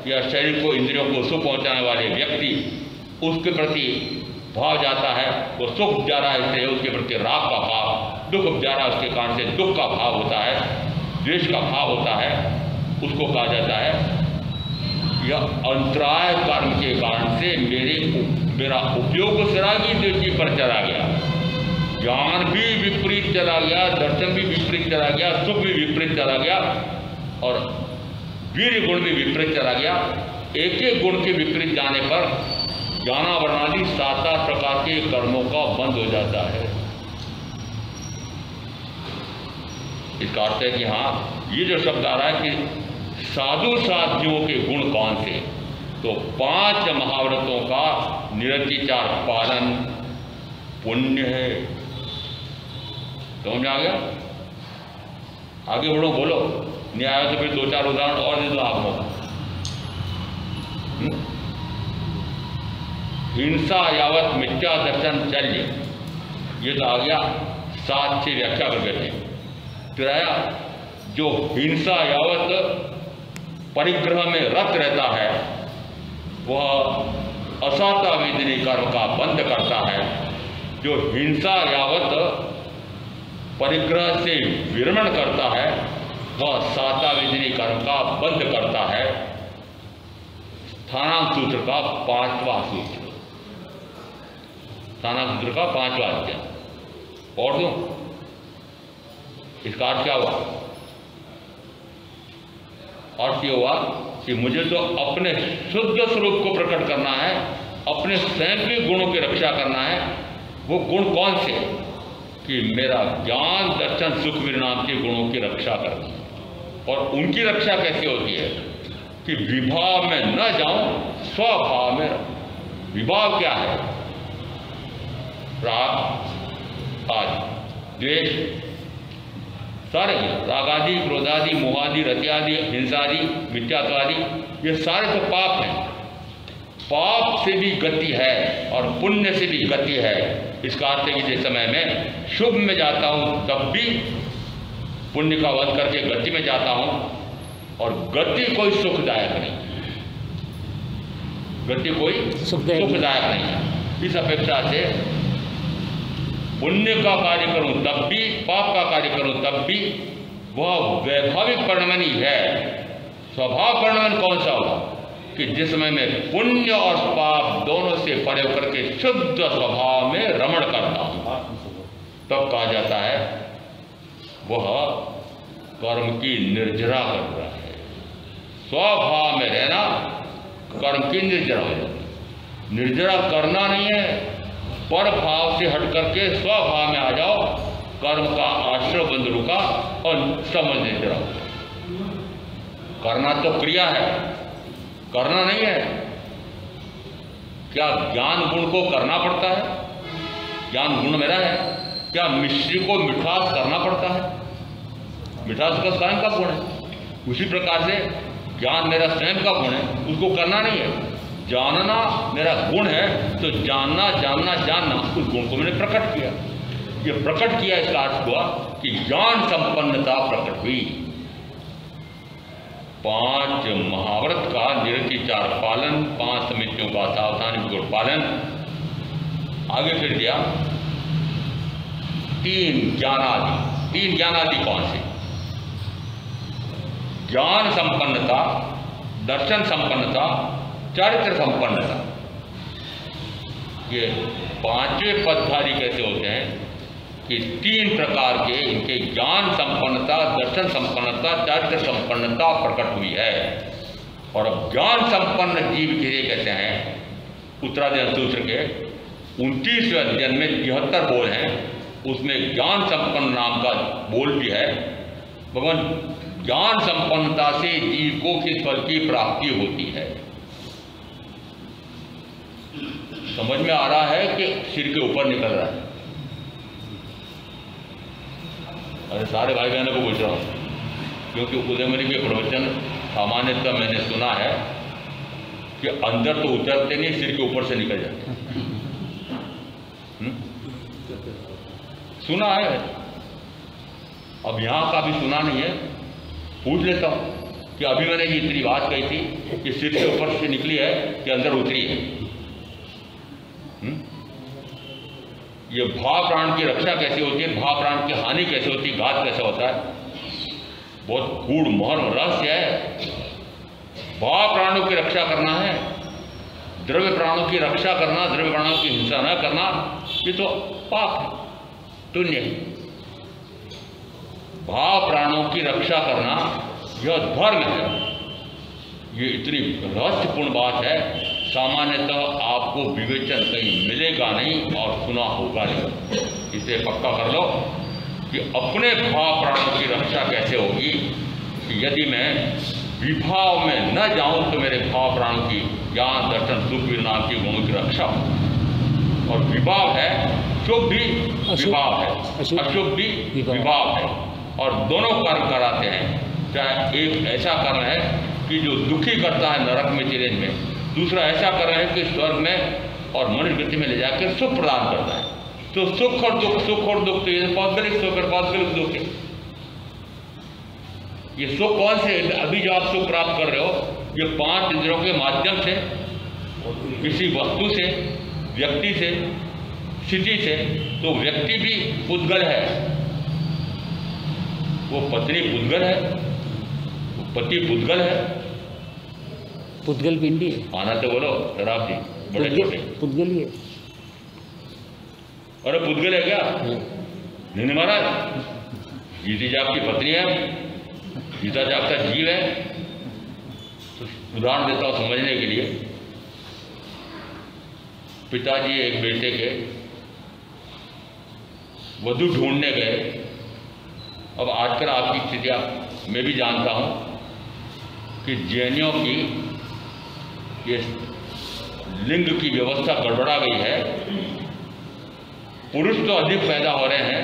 या शरीर को इंद्रियों को सुख पहुँचाने वाले व्यक्ति उसके प्रति भाव जाता है, वो सुख उपजा रहा है इसलिए उसके प्रति राग का भाव, दुख उपजा रहा है उसके कारण से दुख का भाव होता है, द्वेष का भाव होता है, उसको कहा जाता है यह अंतराय कर्म के कारण से मेरा उपयोग सरागी दृष्टि पर चला गया, ज्ञान भी विपरीत चला गया, दर्शन भी विपरीत चला गया, सुख भी विपरीत चला गया और वीर गुण भी विपरीत चला गया। एक एक गुण के विपरीत जाने पर ज्ञानावरणादि 7 प्रकार के कर्मों का बंद हो जाता है। इसका अर्थ है कि हाँ ये जो शब्द आ रहा है कि साधु साधियों के गुण कौन से, तो 5 महाव्रतों का निरतिचार पालन पुण्य है। समझ आ गया? आगे बढ़ो, बोलो। नहीं आया तो फिर 2-4 उदाहरण और दे दो आपको। हिंसा यावत मिथ्या दर्शन चल्य, ये तो आ गया 7 से व्याख्या कर बैठे। फिर आया जो हिंसा यावत परिग्रह में रत रहता है वह असाता वेदनी कर्म का बंद करता है। जो हिंसा यावत परिग्रह से विरमण करता है वह साता वेदनी कर्म का बंद करता है। स्थानांक सूत्र का 5वां सूत्र, स्थानांक सूत्र का 5वां अध्याय और दूं। इसका अर्थ क्या हुआ? अर्थ ये हुआ कि मुझे तो अपने शुद्ध स्वरूप को प्रकट करना है, अपने स्वयं के गुणों की रक्षा करना है। वो गुण कौन से? कि मेरा ज्ञान दर्शन सुख वीर नाम के गुणों की रक्षा करना है। और उनकी रक्षा कैसे होती है? कि विभाव में न जाऊं, स्वभाव में रहूं। विभाव क्या है? राग आदि, द्वेष, सारे रागादि, क्रोधादि, मोहादि, रत्यादि, हिंसादि, मिथ्यात्वादि, ये सारे तो पाप हैं। पाप से भी गति है और पुण्य से भी गति है। इसका अर्थ है कि जिस समय मैं शुभ में जाता हूँ तब भी पुण्य का वध करके गति में जाता हूँ और गति कोई सुखदायक नहीं, गति कोई सुखदायक नहीं है। इस अपेक्षा से पुण्य का कार्य करूं तब भी, पाप का कार्य करूं तब भी वह वैभाविक परिणाम ही है। स्वभाव परिणाम कौन सा होगा? कि जिस समय में पुण्य और पाप दोनों से परे होकर के शुद्ध स्वभाव में रमण करता हूं तब कहा जाता है वह कर्म की निर्जरा कर रहा है। स्वभाव में रहना कर्म की निर्जरा हो जाती है। निर्जरा करना नहीं है, पर भाव से हट करके स्वभाव में आ जाओ, कर्म का आश्रय बंद रुका और समझ लेते रहो। करना तो क्रिया है, करना नहीं है। क्या ज्ञान गुण को करना पड़ता है? ज्ञान गुण मेरा है, क्या मिश्री को मिठास करना पड़ता है? मिठास का स्वयं का गुण है। उसी प्रकार से ज्ञान मेरा स्वयं का गुण है, उसको करना नहीं है। जानना मेरा गुण है, तो जानना जानना जानना उस गुण को मैंने प्रकट किया। ये प्रकट किया इसका अर्थ हुआ कि ज्ञान संपन्नता प्रकट हुई। 5 महाव्रत का निरतिचार पालन, 5 समितियों का सावधानीपूर्वक पालन। आगे फिर दिया 3 ज्ञानादि। 3 ज्ञानादि कौन से? ज्ञान संपन्नता, दर्शन संपन्नता, चरित्र संपन्नता। ये 5वें पदधारी कैसे होते हैं कि 3 प्रकार के इनके ज्ञान संपन्नता, दर्शन संपन्नता, चरित्र संपन्नता प्रकट हुई है। और अब ज्ञान संपन्न जीव किसे कहते हैं? उत्तराधिकार सूत्र के 29वें अध्ययन में 73 बोल हैं, उसमें ज्ञान संपन्न नाम का बोल भी है। भगवान ज्ञान संपन्नता से जीव को किस फल की प्राप्ति होती है? समझ में आ रहा है कि सिर के ऊपर निकल रहा है? अरे सारे भाई बहनों को पूछ रहा हूँ, क्योंकि उदयमणि के प्रवचन सामान्यतः मैंने सुना है कि अंदर तो उतरते नहीं, सिर के ऊपर से निकल जाते। सुना है, अब यहाँ का भी सुना नहीं है, पूछ लेता हूँ कि अभी मैंने ये इतनी बात कही थी कि सिर के ऊपर से निकली है कि अंदर उतरी है। ये भाव प्राण की रक्षा कैसे होती है, भाव प्राण की हानि कैसे होती है, घात कैसे होता है, बहुत गूढ़ मर्म रहस्य है। भाव प्राणों की रक्षा करना है, द्रव्य प्राणों की रक्षा करना, द्रव्य प्राणों की हिंसा न करना, ये तो पाप है, पुण्य है। भाव प्राणों की रक्षा करना यह धर्म है। ये इतनी रहस्यपूर्ण बात है, सामान्यतः आपको विवेचन कहीं मिलेगा नहीं और सुना होगा नहीं। इसे पक्का कर लो कि अपने भाव प्राणों की रक्षा कैसे होगी कि यदि मैं विभाव में न जाऊं तो मेरे भाव प्राणों की ज्ञान, दर्शन, सुख, नाम की गुणों की रक्षा हो। और विभाव है, शुभ भी विभाव है, अशुभ भी विभाव है, और दोनों कर्म कराते हैं। चाहे एक ऐसा कर्म है कि जो दुखी करता है नरक में, चिरेंज में, दूसरा ऐसा कर्म है कि स्वर्ग में और मनुष्य गति में ले जाकर सुख प्रदान करता है। तो सुख और दुख, सुख और दुख, तो ये पौद्गलिक सुख और पौद्गलिक दुख है। ये सुख कौन से? अभी जो आप सुख प्राप्त कर रहे हो, ये 5 इंद्रियों के माध्यम से, किसी वस्तु से, व्यक्ति से, स्थिति से। तो व्यक्ति भी पुद्गल है, वो पत्नी पुद्गल है, वो पति पुद्गल है। पुद्गल पिंडी है। आना तो बोलो शराब जी, बड़े छोटे पुद्गल ही है। अरे पुद्गल है क्या? नहीं महाराज, जीती जाग की पत्नी है, जीता जाग का जीव है। तो उदाहरण देता हूँ समझने के लिए। पिताजी एक बेटे के वधू ढूंढने गए। अब आजकल आपकी स्थितियाँ मैं भी जानता हूँ कि जैनियों की ये लिंग की व्यवस्था गड़बड़ा गई है। पुरुष तो अधिक पैदा हो रहे हैं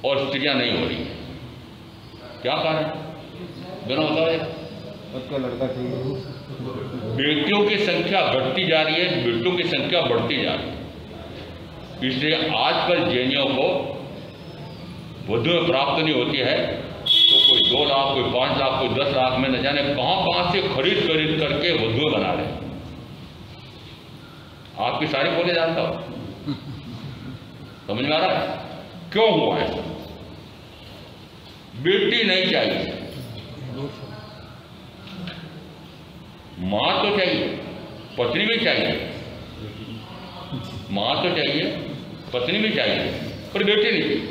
और स्त्रियां नहीं हो रही हैं। क्या कारण है? दोनों बताओ। क्या लड़का चाहिए? बेटियों की संख्या घटती जा रही है, बेटों की संख्या बढ़ती जा रही है। इसलिए आजकल जैनियों को वधु प्राप्त नहीं होती है तो कोई 2 लाख, कोई 5 लाख, कोई 10 लाख में न जाने कहाँ से खरीद करके वधु बना रहे। आपकी सारी बोले जानता हूँ, समझ में आ रहा है क्यों हुआ है? बेटी नहीं चाहिए, मां तो चाहिए, पत्नी भी चाहिए। मां तो चाहिए, पत्नी भी चाहिए, पर बेटी नहीं चाहिए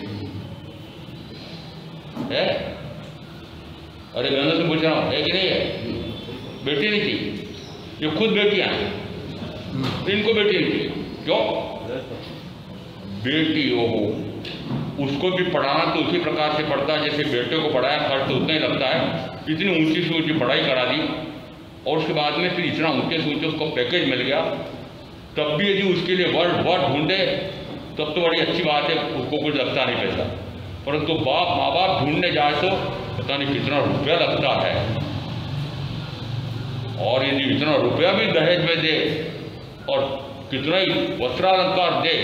है। अरे बहनों से पूछ रहा हूँ, है कि नहीं है? बेटी नहीं चाहिए। ये खुद बेटियां हैं, इनको बेटी नहीं चाहिए। क्यों? बेटी हो उसको भी पढ़ाना तो उसी प्रकार से पढ़ता है जैसे बेटे को पढ़ाया, खर्च तो उतना ही लगता है। इतनी ऊंची से ऊंची पढ़ाई करा दी और उसके बाद में फिर इतना ऊंचे से ऊंचे उसको पैकेज मिल गया, तब भी यदि उसके लिए वर्ड ढूंढे तब तो बड़ी अच्छी बात है, उसको कुछ लगता नहीं पैसा। परंतु माँ बाप ढूंढने जाए तो पता नहीं कितना रुपया लगता है, और यदि इतना रुपया भी दहेज में दे और कितना ही वस्त्रालंकार दे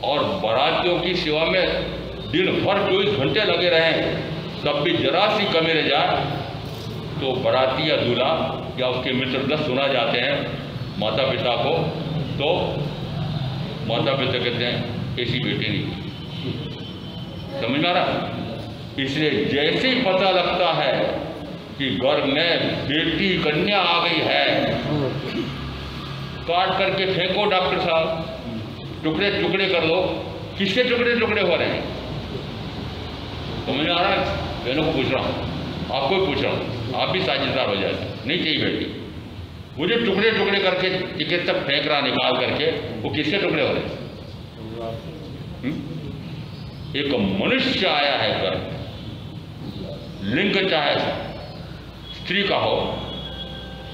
और बारातियों की सेवा में दिन भर 24 घंटे लगे रहें, तब भी जरा सी कमी रह जाए तो बाराती या दूल्हा या उसके मित्र 10 सुना जाते हैं माता पिता को, तो माता पिता कहते हैं ऐसी बेटी नहीं। समझ में आ रहा? इसलिए जैसे ही पता लगता है कि घर में बेटी कन्या आ गई है, काट करके फेंको डॉक्टर साहब, टुकड़े टुकड़े कर दो। किसके टुकड़े टुकड़े हो रहे हैं? समझ में आ रहा है? बहनों को पूछ रहा हूँ, आपको भी पूछ रहा हूँ, आप भी साझेदार हो जाते। नहीं चाहिए बेटी। मुझे टुकड़े टुकड़े करके चिकित्सक फेंक रहा निकाल करके, वो किसके टुकड़े हो रहे हैं? एक मनुष्य आया है घर, लिंग चाहे स्त्री का हो,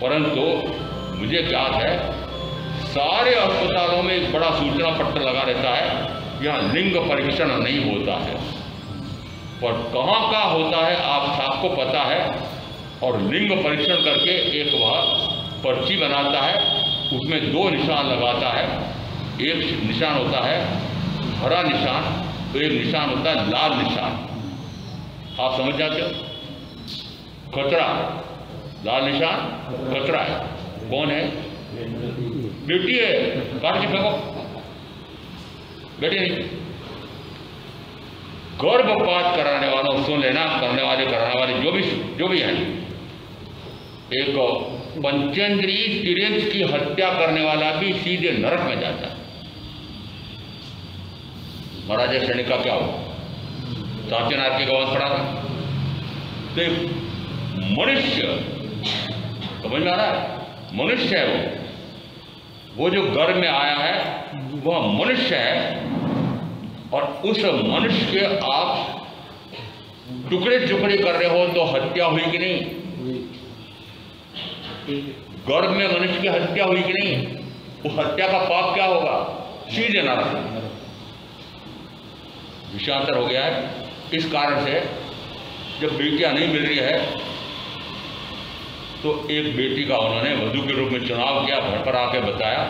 परंतु मुझे क्या है, सारे अस्पतालों में एक बड़ा सूचना पत्र लगा रहता है यहाँ लिंग परीक्षण नहीं होता है, पर कहाँ का होता है आपको पता है। और लिंग परीक्षण करके एक वह पर्ची बनाता है, उसमें 2 निशान लगाता है। एक निशान होता है हरा निशान, तो एक निशान होता है लाल निशान। आप समझ जाते हो? खतरा, लाल निशान खतरा है। कौन है? बेटी है, काट के फेंको, बेटी नहीं। गर्भपात कराने वालों, सुन लेना, करने वाले कराने वाले जो भी हैं, एक पंचेंद्रीय तिरेंच की हत्या करने वाला भी सीधे नरक में जाता है। महाराजा श्रेणी का क्या हुआ? सात्यनारायण के गवाह पड़ा था। तो मनुष्य, समझ में आ रहा है? मनुष्य है वो जो घर में आया है वह मनुष्य है, और उस मनुष्य के आप टुकड़े टुकड़े कर रहे हो तो हत्या हुई कि नहीं? गर्भ में मनुष्य की हत्या हुई कि नहीं? वो हत्या का पाप क्या होगा? सीधे नरक। विषांतर हो गया है। इस कारण से जब बेटियां नहीं मिल रही है तो एक बेटी का उन्होंने वधू के रूप में चुनाव किया, घर पर आके बताया।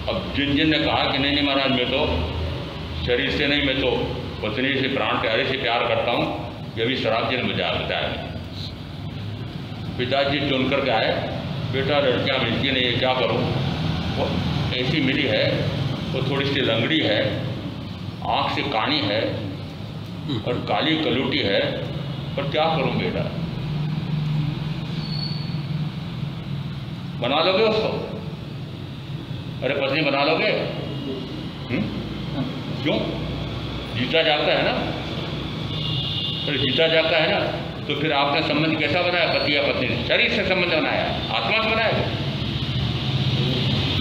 अब जिन ने कहा कि नहीं महाराज, मैं तो शरीर से नहीं, मैं तो पत्नी से, प्राण प्यारे से प्यार करता हूँ, यह भी शराब जी ने मुझे बताया। पिताजी चुन कर के आए, बेटा लड़कियाँ मिलती नहीं है, क्या करूँ? वो ऐसी मिली है, वो थोड़ी सी लंगड़ी है, आँख से कानी है और काली कलूटी है, पर क्या करूँ बेटा? बना लोगे उसको? अरे पत्नी बना लोगे? क्यों? जीता जाता है ना। अरे जीता जाता है ना, तो फिर आपने संबंध कैसा बनाया? पति या पत्नी? शरीर से संबंध बनाया, आत्मा से बनाया?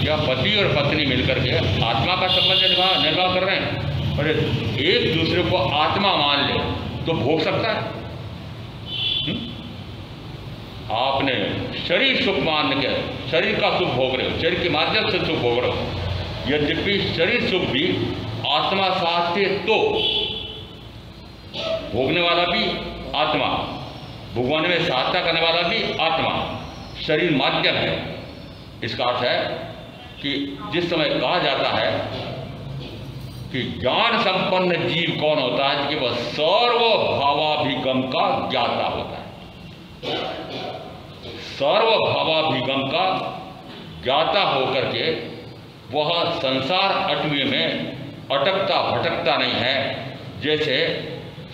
या पति और पत्नी मिलकर के आत्मा का संबंध निर्वाह कर रहे हैं? अरे एक दूसरे को आत्मा मान ले तो भोग सकता है। आपने शरीर सुख मान के शरीर का सुख भोग रहे हो, शरीर के माध्यम से सुख भोग रहे हो। यद्यपि शरीर सुख भी आत्मा साथ से, तो भोगने वाला भी आत्मा, भगवान में सहायता करने वाला भी आत्मा, शरीर माध्यम है। इसका अर्थ है कि जिस समय कहा जाता है कि ज्ञान संपन्न जीव कौन होता है, कि वह सर्वभावाभिगम का ज्ञाता होता है। सर्वभावाभिगम का ज्ञाता होकर के वह संसार अटवी में अटकता भटकता नहीं है। जैसे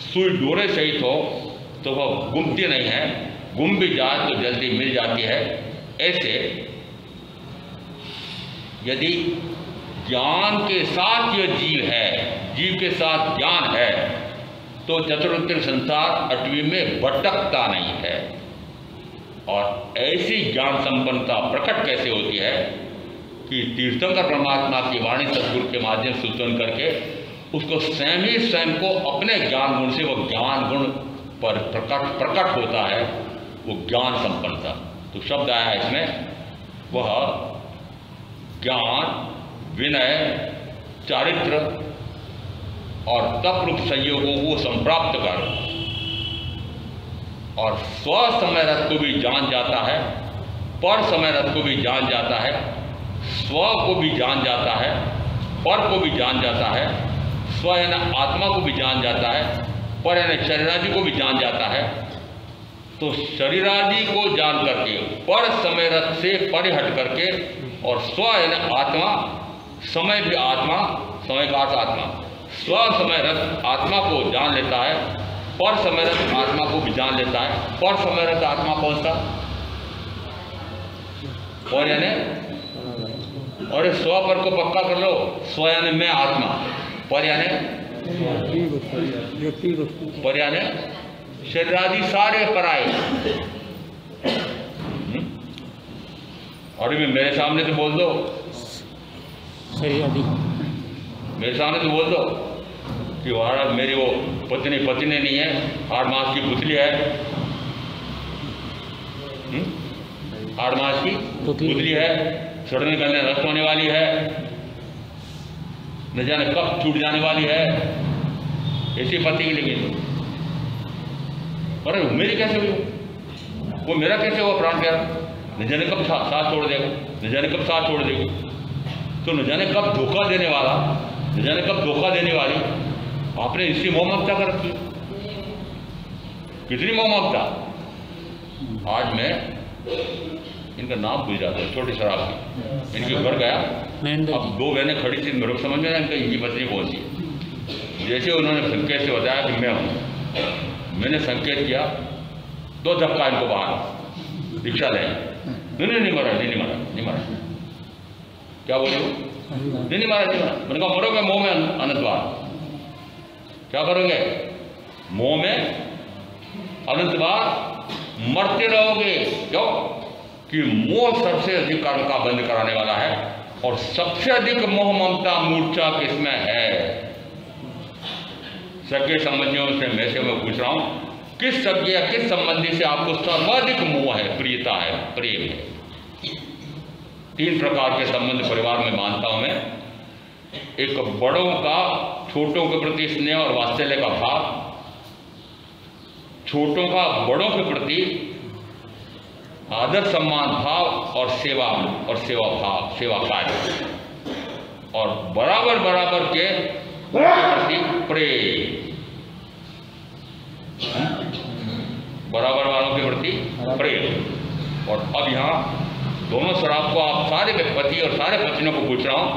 सुई डोरे सहित हो तो वह गुमती नहीं है, गुम भी जाए तो जल्दी मिल जाती है। ऐसे यदि ज्ञान के साथ यह जीव है, जीव के साथ ज्ञान है, तो चतुर्विध संसार अटवी में भटकता नहीं है। और ऐसी ज्ञान संपन्नता प्रकट कैसे होती है कि तीर्थंकर परमात्मा की वाणी सदगुरु के माध्यम से सुन करके उसको स्वयं ही स्वयं को अपने ज्ञान गुण से वो ज्ञान गुण पर प्रकट होता है, वो ज्ञान संपन्नता। तो शब्द आया है इसमें, वह ज्ञान, विनय, चारित्र और तप रूप संयोगों को संप्राप्त कर और स्व समय रथ को भी जान जाता है, पर समय रथ को भी जान जाता है, स्व को भी जान जाता है, पर को भी जान जाता है, स्व यानी आत्मा को भी जान जाता है, पर यानी शरीरादि को भी जान जाता है। तो शरीरादि को जान करके पर समय रथ से परे हट करके और स्व यानी आत्मा, समय भी आत्मा, समय का अर्थ आत्मा, स्व समय रथ आत्मा को जान लेता है, पर समय रथ आत्मा को भी जान लेता है। पर समय रथ आत्मा कौन सा? और यानी, और स्व पर को पक्का कर लो, स्व यानी मैं आत्मा, पर यानी शरीरादि सारे पराए। और भी मेरे सामने तो बोल दो, शरीरादि मेरे सामने तो बोल दो कि महाराज मेरी वो पत्नी नहीं है, 8 मास की पुतली है, 8 मास की पुतली है, सड़ने निकलने रक्त होने वाली है, न जाने कब छूट जाने वाली है, ऐसी पति की लेकिन अरे मेरी कैसे हुई, वो मेरा कैसे हुआ प्राण प्यारा, न जाने कब साथ छोड़ देगा, न जाने कब साथ छोड़ देगी, तो न जाने कब धोखा देने वाला, न जाने कब धोखा देने वाली। आपने इसकी मोह ममता कर रखी, कितनी मोह ममता। आज मैं इनका नाम भूल जाता है, छोटी शराब की, इनके घर गया, अब 2 बहनें खड़ी थी, मेरे को समझ में आया इनका इनकी पत्नी कौन सी। जैसे उन्होंने संकेत से बताया कि मैं हूँ, मैंने संकेत किया, 2 धक्का इनको बाहर, रिक्शा ले, नहीं मारा, क्या बोले, नहीं मारा। मैंने कहा मरोगे मोह में अनंतवार, क्या करोगे, मोह में अनंतवार मरते रहोगे। क्यों कि मोह सबसे अधिक कर्म का बंद कराने वाला है, और सबसे अधिक मोह ममता मूर्छा किसमें है। सगे संबंधियों से मैं पूछ रहा हूं, किस सगे या किस संबंधी से आपको सर्वाधिक मोह है, प्रियता है, प्रेम है। 3 प्रकार के संबंध परिवार में मानता हूं मैं। एक बड़ों का छोटों के प्रति स्नेह और वात्सल्य का भाव, छोटों का बड़ों के प्रति आदर सम्मान भाव और सेवा भाव, सेवा कार्य, और बराबर के प्रति प्रेम, बराबर वालों के प्रति प्रेम। और अब यहाँ दोनों शराब को आप सारे पति और सारे पत्नियों को पूछ रहा हूं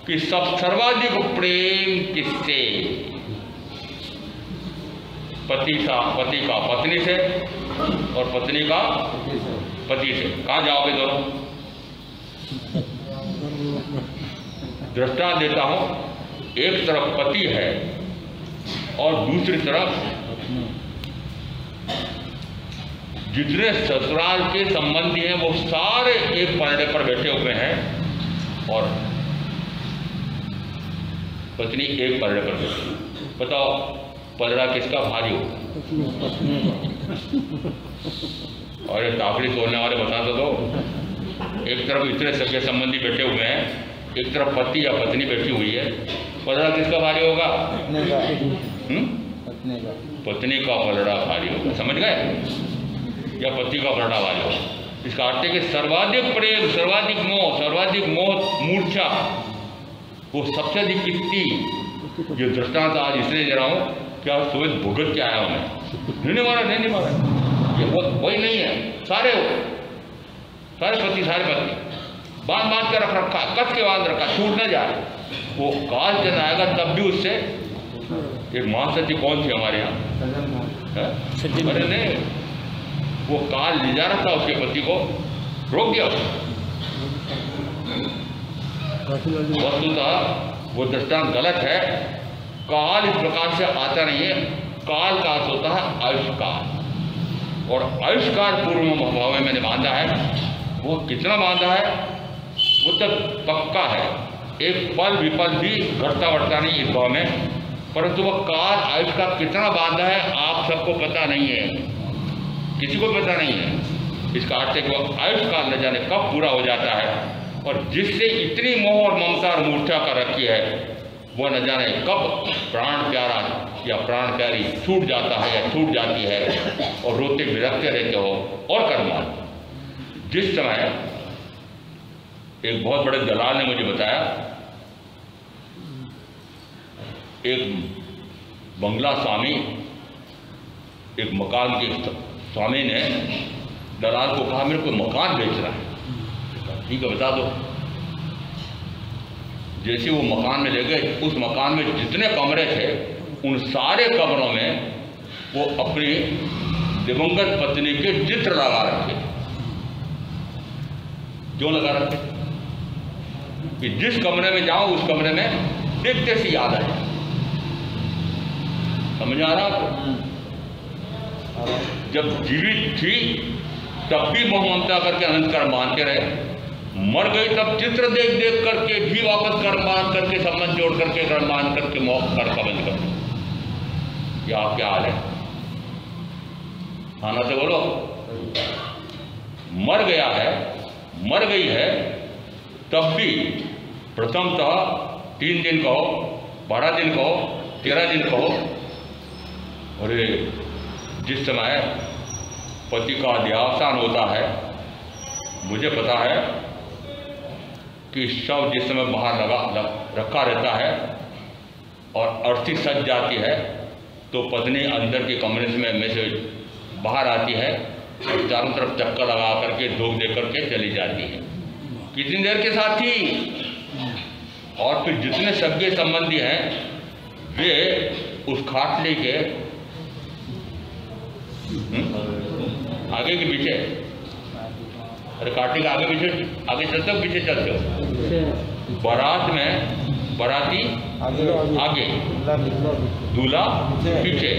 कि सर्वाधिक प्रेम किससे, पति का पत्नी से और पत्नी का पति से। कहाँ जाओगे दोनों? दृष्टांत देता हूं, एक तरफ पति है और दूसरी तरफ जितने ससुराल के संबंधी हैं वो सारे एक पलड़े पर बैठे हुए हैं और पत्नी एक पलड़े पर बैठी। बताओ पलड़ा किसका भारी हो? और ये टाकरी तोड़ने वाले बता दो, एक तरफ इतने सगे संबंधी बैठे हुए हैं, एक तरफ पति या पत्नी बैठी हुई है, पलड़ा किसका भारी होगा? पत्नी का पलड़ा भारी होगा। समझ गए? या पति का पलड़ा भारी होगा। इसका अर्थ है कि सर्वाधिक प्रेम, सर्वाधिक मोह मूर्छा, वो सबसे अधिक कितनी, जो दृष्टांत आज इसलिए दे रहा हूँ क्या सुबह भुगत के आया हूँ मैं। नहीं मारा, ये वही नहीं है। सारे पति बांध के रख रखा, कस के बांध रखा, छूट न जाए। वो काल जन आएगा तब भी उससे। एक महासती कौन थी हमारे यहाँ? अरे नहीं, वो काल ले जा रहा था उसके पति को, रोक दिया। वस्तुतः वो दृष्टांत गलत है। काल इस प्रकार से आता नहीं है। काल का अर्थ होता है आयुष्काल। और आविष्कार पूर्व भाव में मैंने बांधा है, वो कितना बांधा है वो तब पक्का है। एक पल विपल भी घटता बढ़ता नहीं इस भाव में, परंतु वह काल आयुष्कार कितना बांधा है आप सबको पता नहीं है, किसी को पता नहीं है। इसका अर्थ है कि वह आयुष्काल न जाने कब पूरा हो जाता है, और जिससे इतनी मोह और ममता और मूर्छा कर रखी है वह न जाने कब प्राण प्यारा या प्राण प्यारी छूट जाता है या छूट जाती है, और रोते बिरखते रहते हो। और कर्मा जिस समय एक बहुत बड़े दलाल ने मुझे बताया, एक बंगला स्वामी, एक मकान के स्वामी ने दलाल को कहा मेरे को मकान बेचना है। ठीक है बता दो। जैसे वो मकान में ले गए, उस मकान में जितने कमरे थे उन सारे कमरों में वो अपनी दिवंगत पत्नी के चित्र लगा रखे। क्यों लगा रखे? कि जिस कमरे में जाओ उस कमरे में देखते से याद आ जाए। समझ आ रहा आपको? जब जीवित थी तब भी मोह ममता करके अनंत कर्म मानते रहे, मर गई तब चित्र देख देख करके भी वापस कर्म मान करके संबंध जोड़ करके कर्म मान करके मोह कर बंद कर। यह आपके हाल है। खाना से बोलो। मर गया है, मर गई है, तब भी प्रथमतः 3 दिन कहो, 12 दिन कहो, 13 दिन कहो, और जिस समय पति का देहावसान होता है, मुझे पता है कि शव जिस समय बाहर रखा रहता है और अर्थी सज जाती है तो पत्नी अंदर के कमरे में से बाहर आती है और चारों तरफ चक्कर लगा करके धोख दे करके चली जाती है। कितनी देर के साथ थी? और फिर जितने सगे संबंधी हैं वे उस खाटली के आगे के पीछे, अरे काटली के आगे पीछे, आगे चलते हो पीछे चलते हो? बारात में बाराती आगे, दूल्हा पीछे,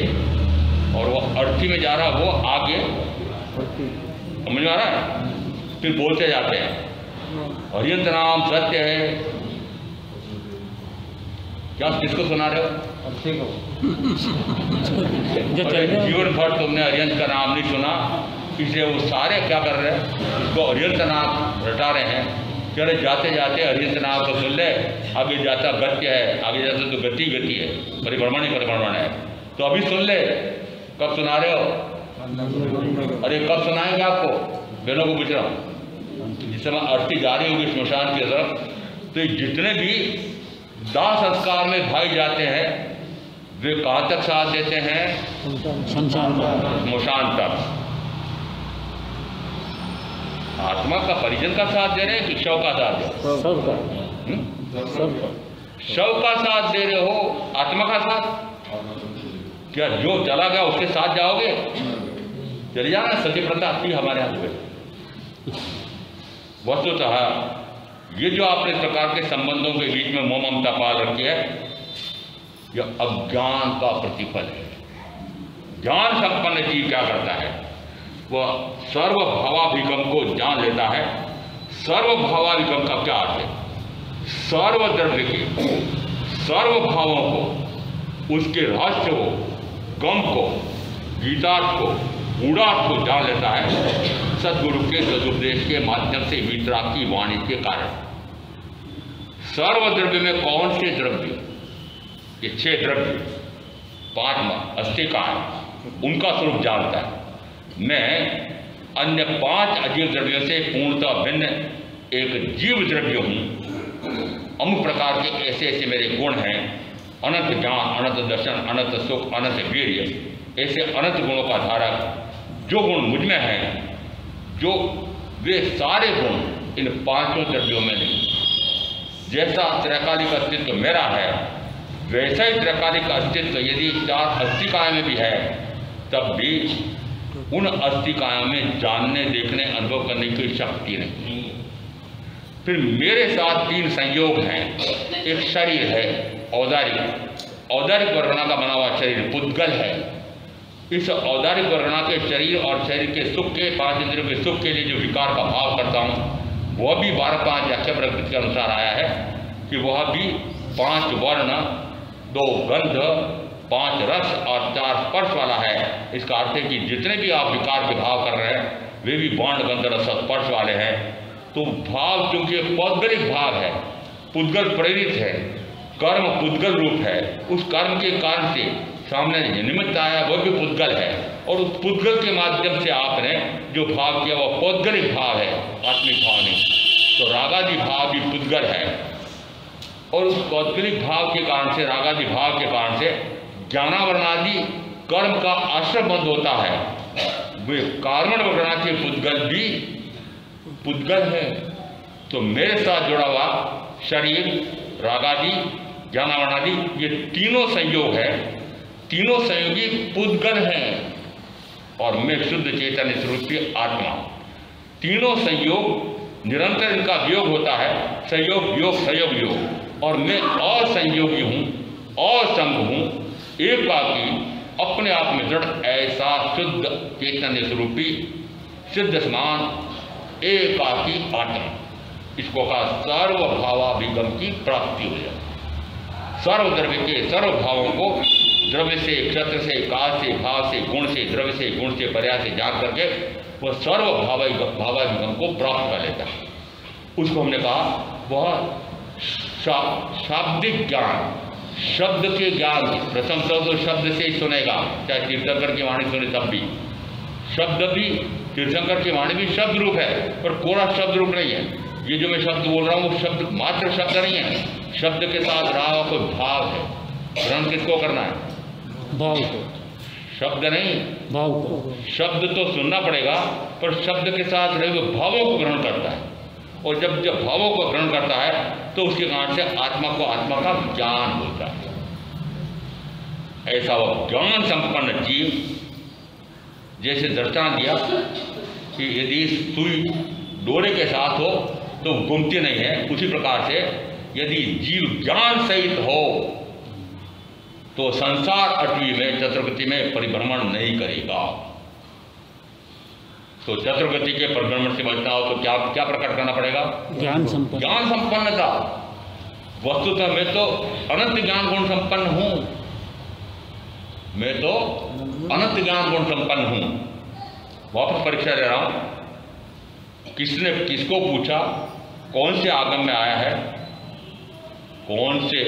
और वो अर्थी में जा रहा वो आगे। समझ में आ रहा है? फिर बोलते जाते हैं हरियंत नाम सत्य है। क्या किसको सुना रहे हो? जीवन भर तुमने हरियंत का नाम नहीं सुना, इसलिए वो सारे क्या कर रहे हैं? उसको हरियंत नाम रटा रहे हैं। चले जाते जाते हरियंत नाम को सुन ले, आगे जाता गत्य है, आगे जाता तो गति गति है, परिभ्रमण ही परिभ्रमण है। तो अभी सुन ले। कब सुना रहे हो? अरे कब सुनाएंगे आपको? बहनों को पूछ रहा हूँ। जिस समय अर्थी जा रही होगी स्मशान की तरफ, तो जितने भी दाह संस्कार में भाई जाते हैं वे कहाँ तक साथ देते हैं? स्मशान तक। आत्मा का परिजन का साथ दे रहे हैं कि शव का साथ दे रहे हो? शव का साथ दे रहे हो, आत्मा का साथ? क्या जो चला गया उसके साथ जाओगे? चले जाना। सती प्रथा थी हमारे यहाँ पे। वस्तुतः ये जो आपने प्रकार के संबंधों के बीच में मोह ममता पाल रखी है, यह अज्ञान का प्रतिफल है। ज्ञान संपन्न जीव क्या करता है? वह सर्वभावाभिगम को जान लेता है। सर्वभावाभिगम का क्या अर्थ है? सर्वद्रव्य के सर्वभावों को, उसके रहस्य को, गम को, गीतार्थ को, गूढ़ार्थ को जान लेता है सद्गुरु के सदुपदेश के माध्यम से वितराग की वाणी के कारण। सर्वद्रव्य में कौन से द्रव्य? ये 6 द्रव्य, 5 अस्तिकाएं, उनका स्वरूप जानता है। मैं अन्य 5 अजीव द्रव्यों से पूर्णतः भिन्न एक जीव द्रव्य हूँ। अमुक प्रकार के ऐसे ऐसे मेरे गुण हैं, अनंत ज्ञान, अनंत दर्शन, अनंत सुख, अनंत वीर्य, ऐसे अनंत गुणों का धारक जो गुण मुझ में हैं, जो वे सारे गुण इन 5 द्रव्यों में नहीं। जैसा त्रैकालिक अस्तित्व मेरा है, वैसा ही त्रैकालिक अस्तित्व यदि 4 अस्तिकाएं में भी है, तब भी उन अस्तिकायों में जानने, देखने, अनुभव करने की शक्ति नहीं। फिर मेरे साथ 3 संयोग हैं। एक शरीर है औदारिक, औदारिक वर्णना का बना हुआ शरीर पुद्गल है, इस औदारिक वर्णना के शरीर और शरीर के सुख के 5 इंद्रियों के सुख के लिए जो विकार का भाव करता हूँ वह भी 12-5 व्याख्या प्रकृति के अनुसार आया है कि वह भी 5 वर्ण, 2 गंध, 5 रस और 4 स्पर्श वाला है। इसका अर्थ है कि जितने भी आप विकार के भाव कर रहे हैं वे भी वर्ण, गंध, रस और स्पर्श वाले हैं। तो भाव क्योंकि पौद्गलिक भाव है, पुद्गल प्रेरित है, कर्म पुद्गल रूप है, उस कर्म के कारण से सामने निमित्त आया वह भी पुद्गल है, और उस पुद्गल के माध्यम से आपने जो भाव किया वह पौद्गलिक भाव है, आत्मिक भाव नहीं। तो रागादि भाव भी पुद्गल है, और उस पौद्गलिक भाव के कारण से, रागादि भाव के कारण से ज्ञानावरणादि कर्म का आश्रय बंद होता है। वे कार्मण वर्णा के पुद्गल भी पुद्गल है। तो मेरे साथ जुड़ा हुआ शरीर, रागादि, ज्ञानावरणादि, ये तीनों संयोग है, तीनों संयोगी पुद्गल हैं, और मैं शुद्ध चैतन्य स्वरूपी आत्मा। तीनों संयोग निरंतर इनका वियोग होता है, संयोग वियोग संयोग योग, और मैं असंयोगी हूँ, असंग हूँ, एकाकी, अपने आप में दृढ़ ऐसा शुद्ध चैतन्य स्वरूपी सिद्ध समान एकाकी आत्मा। इसको कहा सर्वभावाभिगम की प्राप्ति हो जाए। सर्वद्रव्य के सर्व भावों को द्रव्य से, क्षत्र से, काल से, भाव से, गुण से, द्रव्य से, गुण से, पर्याय से जान करके वह सर्वभावाभिगम को प्राप्त कर लेता है। उसको हमने कहा वह शाब्दिक ज्ञान, शब्द के ज्ञान। प्रथम शब्द शब्द से ही सुनेगा, चाहे तीर्थंकर की वाणी सुने तब भी। शब्द भी, तीर्थंकर की वाणी भी शब्द रूप है, पर कोरा शब्द रूप नहीं है। ये जो मैं शब्द बोल रहा हूँ वो शब्द मात्र शब्द नहीं है, शब्द के साथ रहा हुआ कोई भाव है। ग्रहण किसको करना है? भाव को, शब्द नहीं, भाव को। शब्द तो सुनना पड़ेगा, पर शब्द के साथ रहे हुए भावों को ग्रहण करता है, और जब भावों को ग्रहण करता है तो उसके कारण से आत्मा को आत्मा का ज्ञान होता है। ऐसा वह ज्ञान संपन्न जीव, जैसे दृष्टांत दिया कि यदि सुई डोरे के साथ हो तो घूमती नहीं है, उसी प्रकार से यदि जीव ज्ञान सहित हो तो संसार अटवी में, चतुर्गति में परिभ्रमण नहीं करेगा। तो चतुर्गति के परिभ्रमण से बचना हो तो क्या क्या प्रकट करना पड़ेगा? ज्ञान संपन्न, ज्ञान संपन्नता। वस्तुतः मैं तो अनंत ज्ञान गुण संपन्न हूं, मैं तो अनंत ज्ञान गुण संपन्न हूं। वापस परीक्षा दे रहा हूं, किसने किसको पूछा, कौन से आगम में आया है, कौन से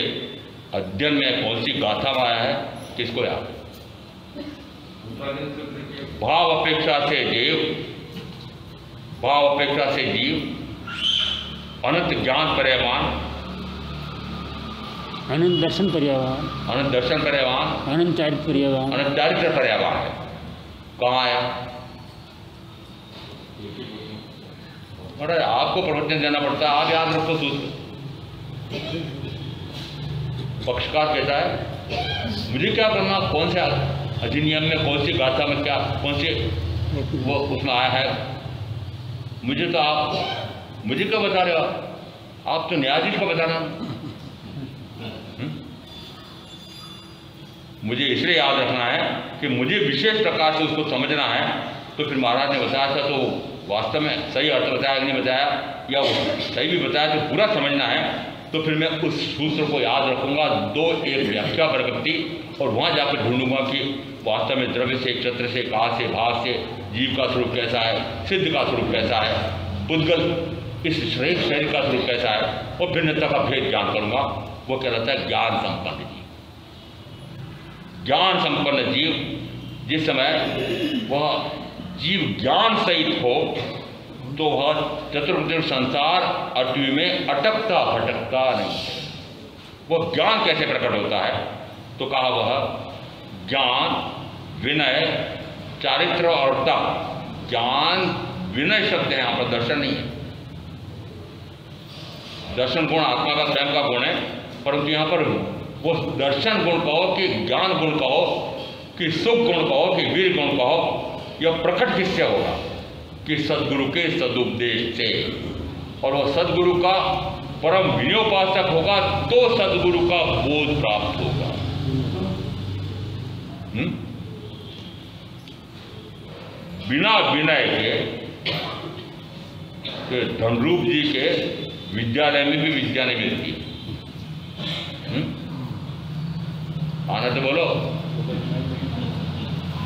अध्ययन में, कौन सी गाथा में आया है, किसको याद? भाव अपेक्षा से जीव, भाव अपेक्षा से जीव अनंत ज्ञान पर्यवान, अनंत दर्शन पर्यावान, अनंत दर्शन पर्यवान, अनंत चारित्र पर्यावान, अनंत चारित्र पर्यवान है। कहाँ आया? अरे आपको प्रवचन देना पड़ता है, आप याद रखो सूत्र। पक्षकार कहता है मुझे क्या करना, कौन से अधिनियम में, कौन सी गाथा में, क्या कौन से वो उसमें आया है, मुझे तो आप मुझे क्या बता रहे हो? आप तो न्यायाधीश को बताना। मुझे इसलिए याद रखना है कि मुझे विशेष प्रकार से उसको समझना है। तो फिर महाराज ने बताया था तो वास्तव में सही अर्थ बताया नहीं बताया, या सही भी बताया तो पूरा समझना है। तो फिर मैं उस सूत्र को याद रखूंगा, 2-1 व्याख्या प्रकृति, और वहाँ जाकर ढूंढूंगा कि वास्तव में द्रव्य से, क्षत्र से, काल से, भाव से जीव का स्वरूप कैसा है, सिद्ध का स्वरूप कैसा है, पुद्गल इस शरीर का स्वरूप कैसा है, और भिन्नता का भेद ज्ञान करूंगा। वो कहलाता है ज्ञान संपन्न जीव। ज्ञान संपन्न जीव, जिस समय वह जीव ज्ञान सहित हो तो वह चतुर्विध संसार अटवी में अटकता भटकता नहीं है। वह ज्ञान कैसे प्रकट होता है? तो कहा वह ज्ञान, विनय, चारित्र और तप। ज्ञान विनय शब्द है, यहाँ पर दर्शन नहीं है। दर्शन गुण आत्मा का स्वयं का गुण है, परंतु यहाँ पर वो दर्शन गुण कहो कि ज्ञान गुण कहो कि सुख गुण कहो कि वीर गुण कहो, यह प्रकट किससे होगा? कि सदगुरु के सदुपदेश से। और वह सदगुरु का परम विनयोपासक होगा तो सदगुरु का बोध प्राप्त होगा। बिना विनय के धनरूप जी के विद्यालय में भी विद्या नहीं मिलती। आना तो बोलो।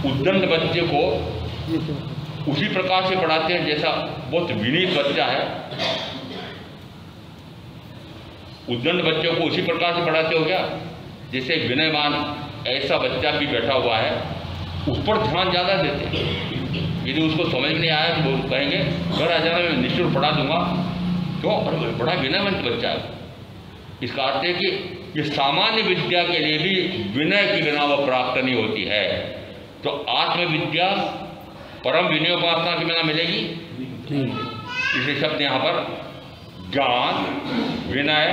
उद्दंड बच्चे को उसी प्रकार से पढ़ाते हैं जैसा बहुत विनीत बच्चा है। उद्दंड बच्चों को उसी प्रकार से पढ़ाते हो क्या जैसे विनयवान ऐसा बच्चा भी बैठा हुआ है, उस पर ध्यान ज़्यादा देते हैं। यदि उसको समझ में नहीं आया तो वो कहेंगे घर आ जाना, मैं निश्चित पढ़ा दूंगा। क्यों? और बड़ा विनयवंत बच्चा है। इसका अर्थ है कि ये सामान्य विद्या के लिए भी विनय के बिना वह प्राप्त नहीं होती है। तो आत्मविद्या परम विनयोपासना के बिना मिलेगी। इसलिए शब्द यहाँ पर ज्ञान, विनय,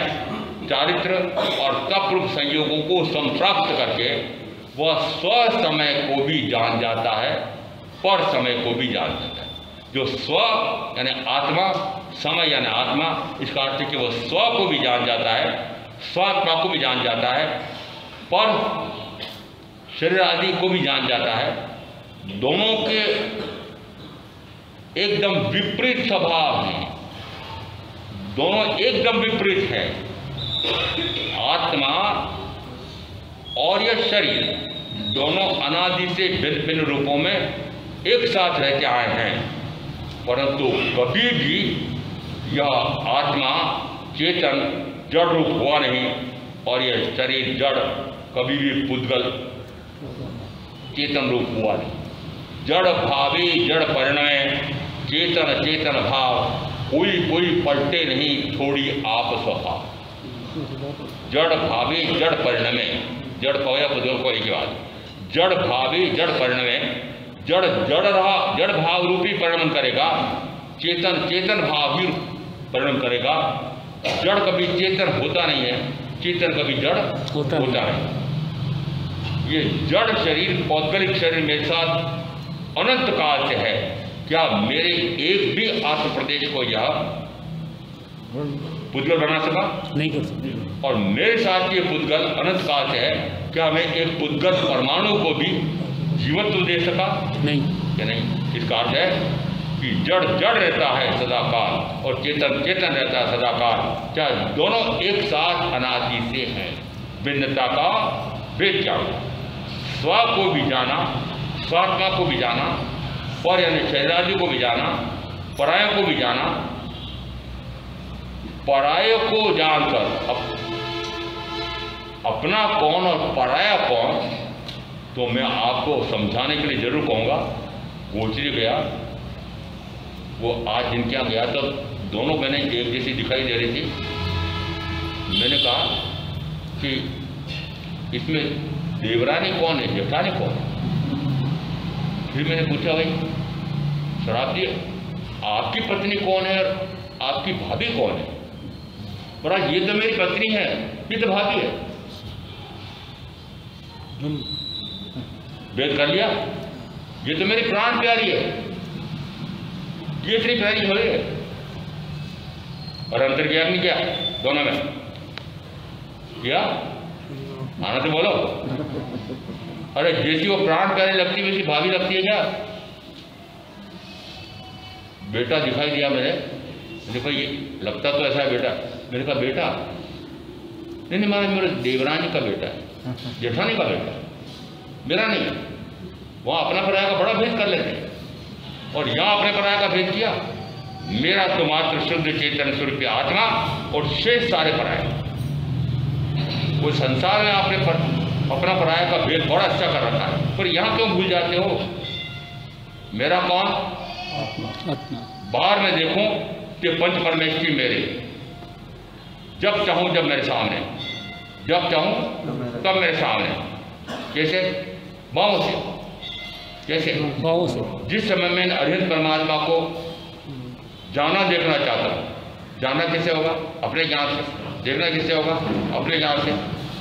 चारित्र और तप संयोगों को संप्राप्त करके वह स्व समय को भी जान जाता है, पर समय को भी जान जाता है। जो स्व यानी आत्मा, समय यानी आत्मा, इसका अर्थ है कि वह स्व को भी जान जाता है, स्वात्मा को भी जान जाता है, पर शरीर आदि को भी जान जाता है। दोनों के एकदम विपरीत स्वभाव हैं, दोनों एकदम विपरीत हैं। आत्मा और यह शरीर दोनों अनादि से भिन्न भिन्न रूपों में एक साथ रहते आए हैं, परंतु कभी भी यह आत्मा चेतन जड़ रूप हुआ नहीं और यह शरीर जड़ कभी भी पुद्गल चेतन रूप हुआ नहीं। जड़ भावी जड़ परिणय, चेतन चेतन भाव, कोई पलटे नहीं, छोड़ी आप स्वभाव। जड़ भावी जड़ परिणमे, जड़ पवया पुद्गल को एक बात, जड़ भावी जड़ परिणमे, जड़ जड़ रहा, जड़ भाव रूपी परिणमन करेगा, चेतन चेतन भाव ही परिणमन करेगा। जड़ कभी चेतन होता नहीं है, चेतन कभी जड़ होता नहीं। ये जड़ शरीर पौद्गलिक शरीर मेरे साथ अनंत काल से है। क्या मेरे एक भी आत्म प्रदेश को यह पुद्गल बना सका? नहीं कर सकते। और मेरे साथ ये पुद्गल अनंत काल से है, क्या मैं एक पुद्गल परमाणु को भी जीवत्व दे सका? नहीं। क्या नहीं? इसका अर्थ है कि जड़ जड़ रहता है सदा काल और चेतन चेतन रहता है सदा काल, चाहे दोनों एक साथ अनादि से हैं। भिन्नता का भेद जाना, स्व को भी जाना, स्वात्मा को भी जाना, पर यानी शरीरादि को भी जाना, पराय को भी जाना। पराय को जानकर अपना कौन और पराया कौन, तो मैं आपको समझाने के लिए जरूर कहूँगा। गोचरी गया, वो आज जिनके यहाँ गया तो दोनों बहनें एक जैसी दिखाई दे रही थी। मैंने कहा कि इसमें देवरानी कौन है, जेठानी कौन है? फिर मैंने पूछा, भाई शराब जी आपकी पत्नी कौन है और आपकी भाभी कौन है? बोला ये तो मेरी पत्नी है, ये तो भाभी है। भेद कर लिया, ये तो मेरी प्राण प्यारी है, ये इतनी प्यारी हो है। और अंतर्ज्ञान नहीं क्या दोनों में क्या? आना तो बोलो। अरे जैसी वो प्राण प्यारी लगती है वैसी भाभी लगती है क्या? बेटा दिखाई दिया मेरे, देखो ये लगता तो ऐसा है बेटा। मैंने कहा बेटा नहीं महाराज, मेरे देवरानी का बेटा है, जेठानी का बेटा है, मेरा नहीं है। वहाँ अपना पराया का बड़ा भेद कर लेते हैं और यहाँ अपने पराया का भेद किया। मेरा तो मात्र शुद्ध चेतन स्वरूप आत्मा और शेष सारे पराये। वो संसार में आपने अपना पराया का भेद बड़ा अच्छा कर रखा है, पर यहाँ क्यों भूल जाते हो? मेरा कौन? आत्मा। बाहर में देखूं कि पंच परमेश्वरी मेरे, जब चाहूं जब मेरे सामने, जब चाहूं तब मेरे सामने। कैसे? भावों से। कैसे? भावों से। जिस समय मैं अरिहंत परमात्मा को जाना देखना चाहता हूँ, जाना कैसे होगा? अपने ज्ञान से। देखना कैसे होगा? अपने ज्ञान से।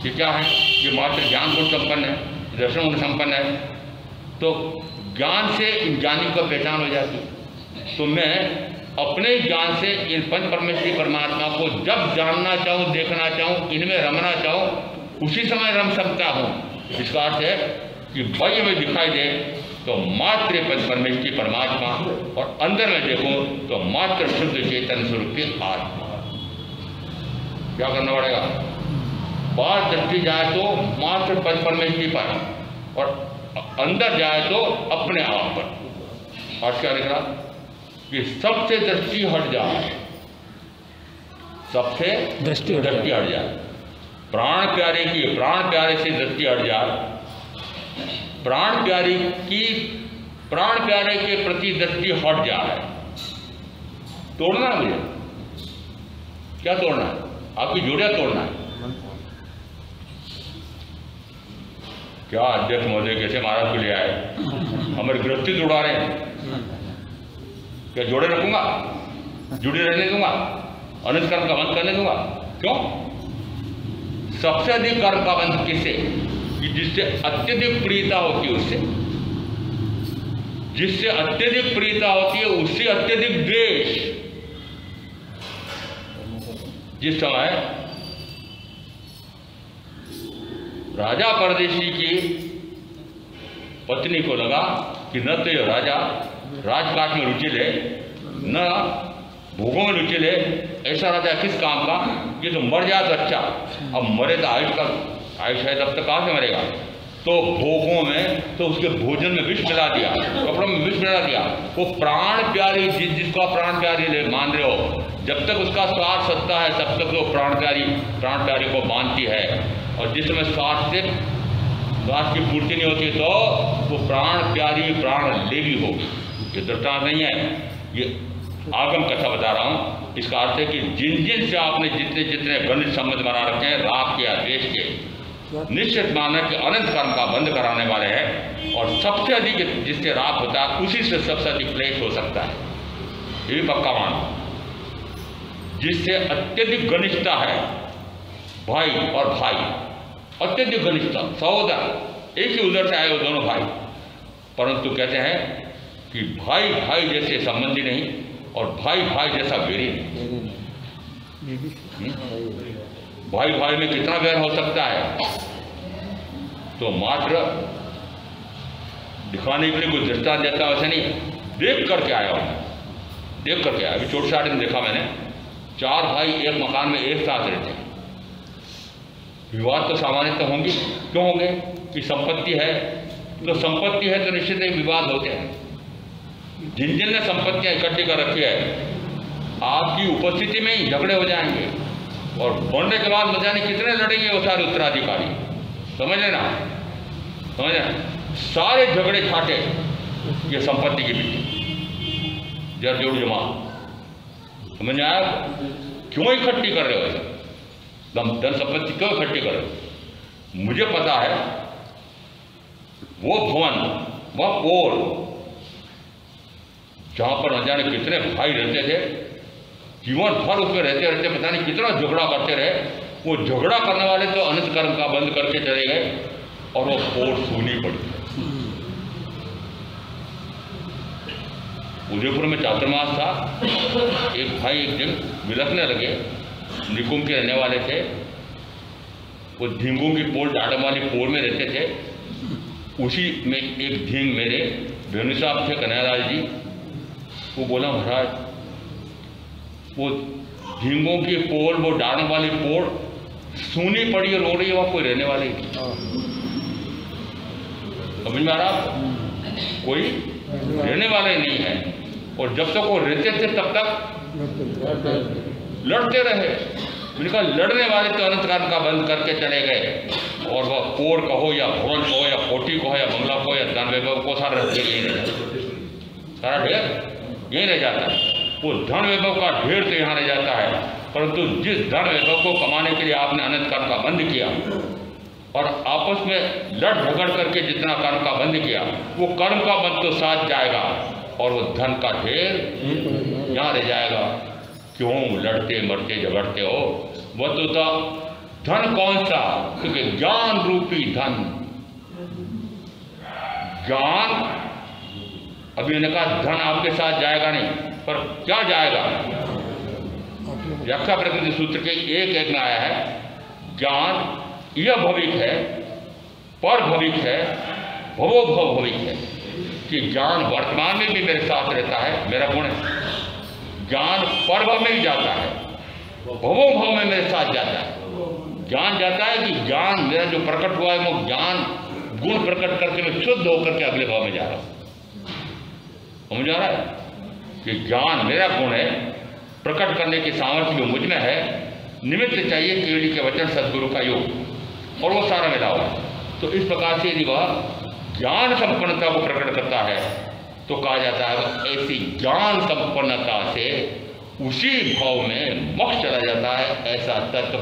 ये क्या है? ये मात्र ज्ञान गुण संपन्न है, दर्शन गुण संपन्न है। तो ज्ञान से इन ज्ञानी को पहचान हो जाती है। तो मैं अपने ज्ञान से इन पंच परमेश्वरी परमात्मा को जब जानना चाहूँ, देखना चाहूँ, इनमें रमना चाहूँ, उसी समय रम सकता हूँ। इसका अर्थ है कि बाह्य में दिखाई दे तो मात्र परमेश्वरी परमात्मा, और अंदर में देखो तो मात्र शुद्ध चेतन स्वरूप की आत्मा। क्या करना पड़ेगा? बाहर दृष्टि जाए तो मात्र परमेश्वरी पर, और अंदर जाए तो अपने आप पर। और क्या लिख रहा कि सबसे दृष्टि हट जाए, सबसे दृष्टि हट जाए। प्राण प्यारे की, प्राण प्यारे से दृष्टि हट जाए, प्राण प्यारे के प्रति दृष्टि हट जाए। तोड़ना है मुझे, क्या तोड़ना है? आपकी जोड़ियां तोड़ना है। क्या अध्यक्ष महोदय कैसे महाराज को ले आए, हमारे गृहस्थी जोड़ा रहे हैं। क्या जोड़े रखूंगा, जुड़े रहने दूंगा, अनंत कर्म का बंद करने दूंगा? क्यों? सबसे अधिक कर्म का बंध किससे? कि जिससे अत्यधिक प्रियता होती है उससे, जिससे अत्यधिक प्रियता होती है उससे अत्यधिक द्वेष। जिस समय राजा परदेशी की पत्नी को लगा कि न तो ये राजा राजकाज में रुचि ले, न भोगों में रुचि ले, ऐसा राजा किस काम का, ये तो मर जाए तो अच्छा, अब मरे तो आयुष है तब तक कहाँ से मरेगा। तो भोगों में, तो उसके भोजन में विष मिला दिया, कपड़ों में विष मिला दिया। वो प्राण प्यारी जिसको आप प्राण प्यारी मान रहे हो, जब तक उसका स्वार्थ सत्ता है तब तक वो प्राण प्यारी को मानती है, और जिस समय स्वार्थ की पूर्ति नहीं होती तो वो प्राण प्यारी प्राण लेगी होगी। ये दृष्टांत नहीं है, ये आगम कथा बता रहा हूँ। इसका अर्थ है कि जिन से आपने जितने घनिष्ठ संबंध बना रखे हैं राग के आदेश के, निश्चित माना कि अनंत कर्म का बंद कराने वाले हैं, और सबसे अधिक जिससे राग होता है उसी से सबसे अधिक क्लेश हो सकता है, ये भी पक्का मानो। जिससे अत्यधिक घनिष्ठता है, भाई और भाई, अत्यधिक घनिष्ठता, सहोदर, एक ही उधर से आए वो दोनों भाई, परंतु कहते हैं कि भाई भाई जैसे संबंधी नहीं, और भाई भाई जैसा वेरी नहीं। भाई भाई में कितना वैर हो सकता है? तो मात्र दिखाने के लिए कोई दृष्टांत देता है, वैसे नहीं, देख करके आया हूं, देख करके आया। अभी चोटसाट में देखा मैंने, 4 भाई एक मकान में एक साथ रहते हैं। विवाद तो सामान्यतः होंगे, क्यों होंगे? कि संपत्ति है, तो संपत्ति है तो निश्चित ही विवाद होते हैं। जिन ने संपत्तियां इकट्ठी कर रखी है, आपकी उपस्थिति में ही झगड़े हो जाएंगे, और बनने के बाद न जाने कितने लड़ेंगे वो सारे उत्तराधिकारी। समझ लेना, समझ लेना, सारे झगड़े छाटे ये संपत्ति के पीछे, जर जोड़ जमा। समझ में आया? क्यों इकट्ठी कर रहे हो? धन संपत्ति क्यों इकट्ठी कर रहे हो? मुझे पता है वो भवन, वह पोर जहां पर न जाने कितने भाई रहते थे, जीवन भर उसमें रहते रहते पता नहीं कितना झगड़ा करते रहे। वो झगड़ा करने वाले तो अनंत कर्म का बंद करके चले गए, और वो पोर सूनी पड़ी। उदयपुर में चातुर्मास था, एक भाई एक दिन बिलखने लगे, निकुंभ के रहने वाले थे, वो धींगों की पोल, डाडम वाली पोल में रहते थे। उसी में एक धींग मेरे भेनु साहब थे, कन्हैयालाल जी, वो बोला महाराज वो झींगों की पोल, वो डालने वाली पोल सूनी पड़ी है, रो रही है, वहाँ कोई रहने वाले समझ में आ रहा? कोई रहने वाले नहीं है। और जब तक वो रहते थे तब तक लड़ते रहे। मैंने कहा लड़ने वाले तो अनंत कर्म का बंद करके चले गए, और वह पोर कहो या भवन कहो या कोठी कहो या बंगला कहो या धन वैभव को, सारा यही रह जाता, सारा ढेर यही रह जाता है। वो धन वैभव का ढेर तो यहाँ रह जाता है, परंतु जिस धन वैभव को कमाने के लिए आपने अनंत कर्म का बंद किया, और आपस में लड़ झगड़ करके जितना कर्म का बंद किया, वो कर्म का बंद तो साथ जाएगा, और वो धन का ढेर यहाँ रह जाएगा। क्यों लड़ते मरते झगड़ते हो? वह तो धन कौन सा? क्योंकि ज्ञान रूपी धन, ज्ञान, अभी मैंने कहा धन आपके साथ जाएगा नहीं, पर क्या जाएगा? व्याख्या प्रकृति सूत्र के एक में आया है, ज्ञान यह भविक है, पर भविक है, भवो भव भविक है। कि ज्ञान वर्तमान में भी मेरे साथ रहता है, मेरा गुण है। ज्ञान परभाव में भी जाता है, भवो भाव में मेरे साथ जाता है। ज्ञान जाता है कि ज्ञान मेरा जो प्रकट हुआ है वो ज्ञान गुण प्रकट करके मैं शुद्ध होकर के अगले भाव में जा रहा हूँ। समझ आ रहा है कि ज्ञान मेरा गुण है, प्रकट करने की सामर्थ्य जो मुझ में है, निमित्त चाहिए केवली के वचन सद्गुरु का योग, और वो सारा मिला हुआ है। तो इस प्रकार से यदि वह ज्ञान संपन्नता को प्रकट करता है तो कहा जाता है ऐसी ज्ञान संपन्नता से उसी भाव में मोक्ष चला जाता है, ऐसा तत्व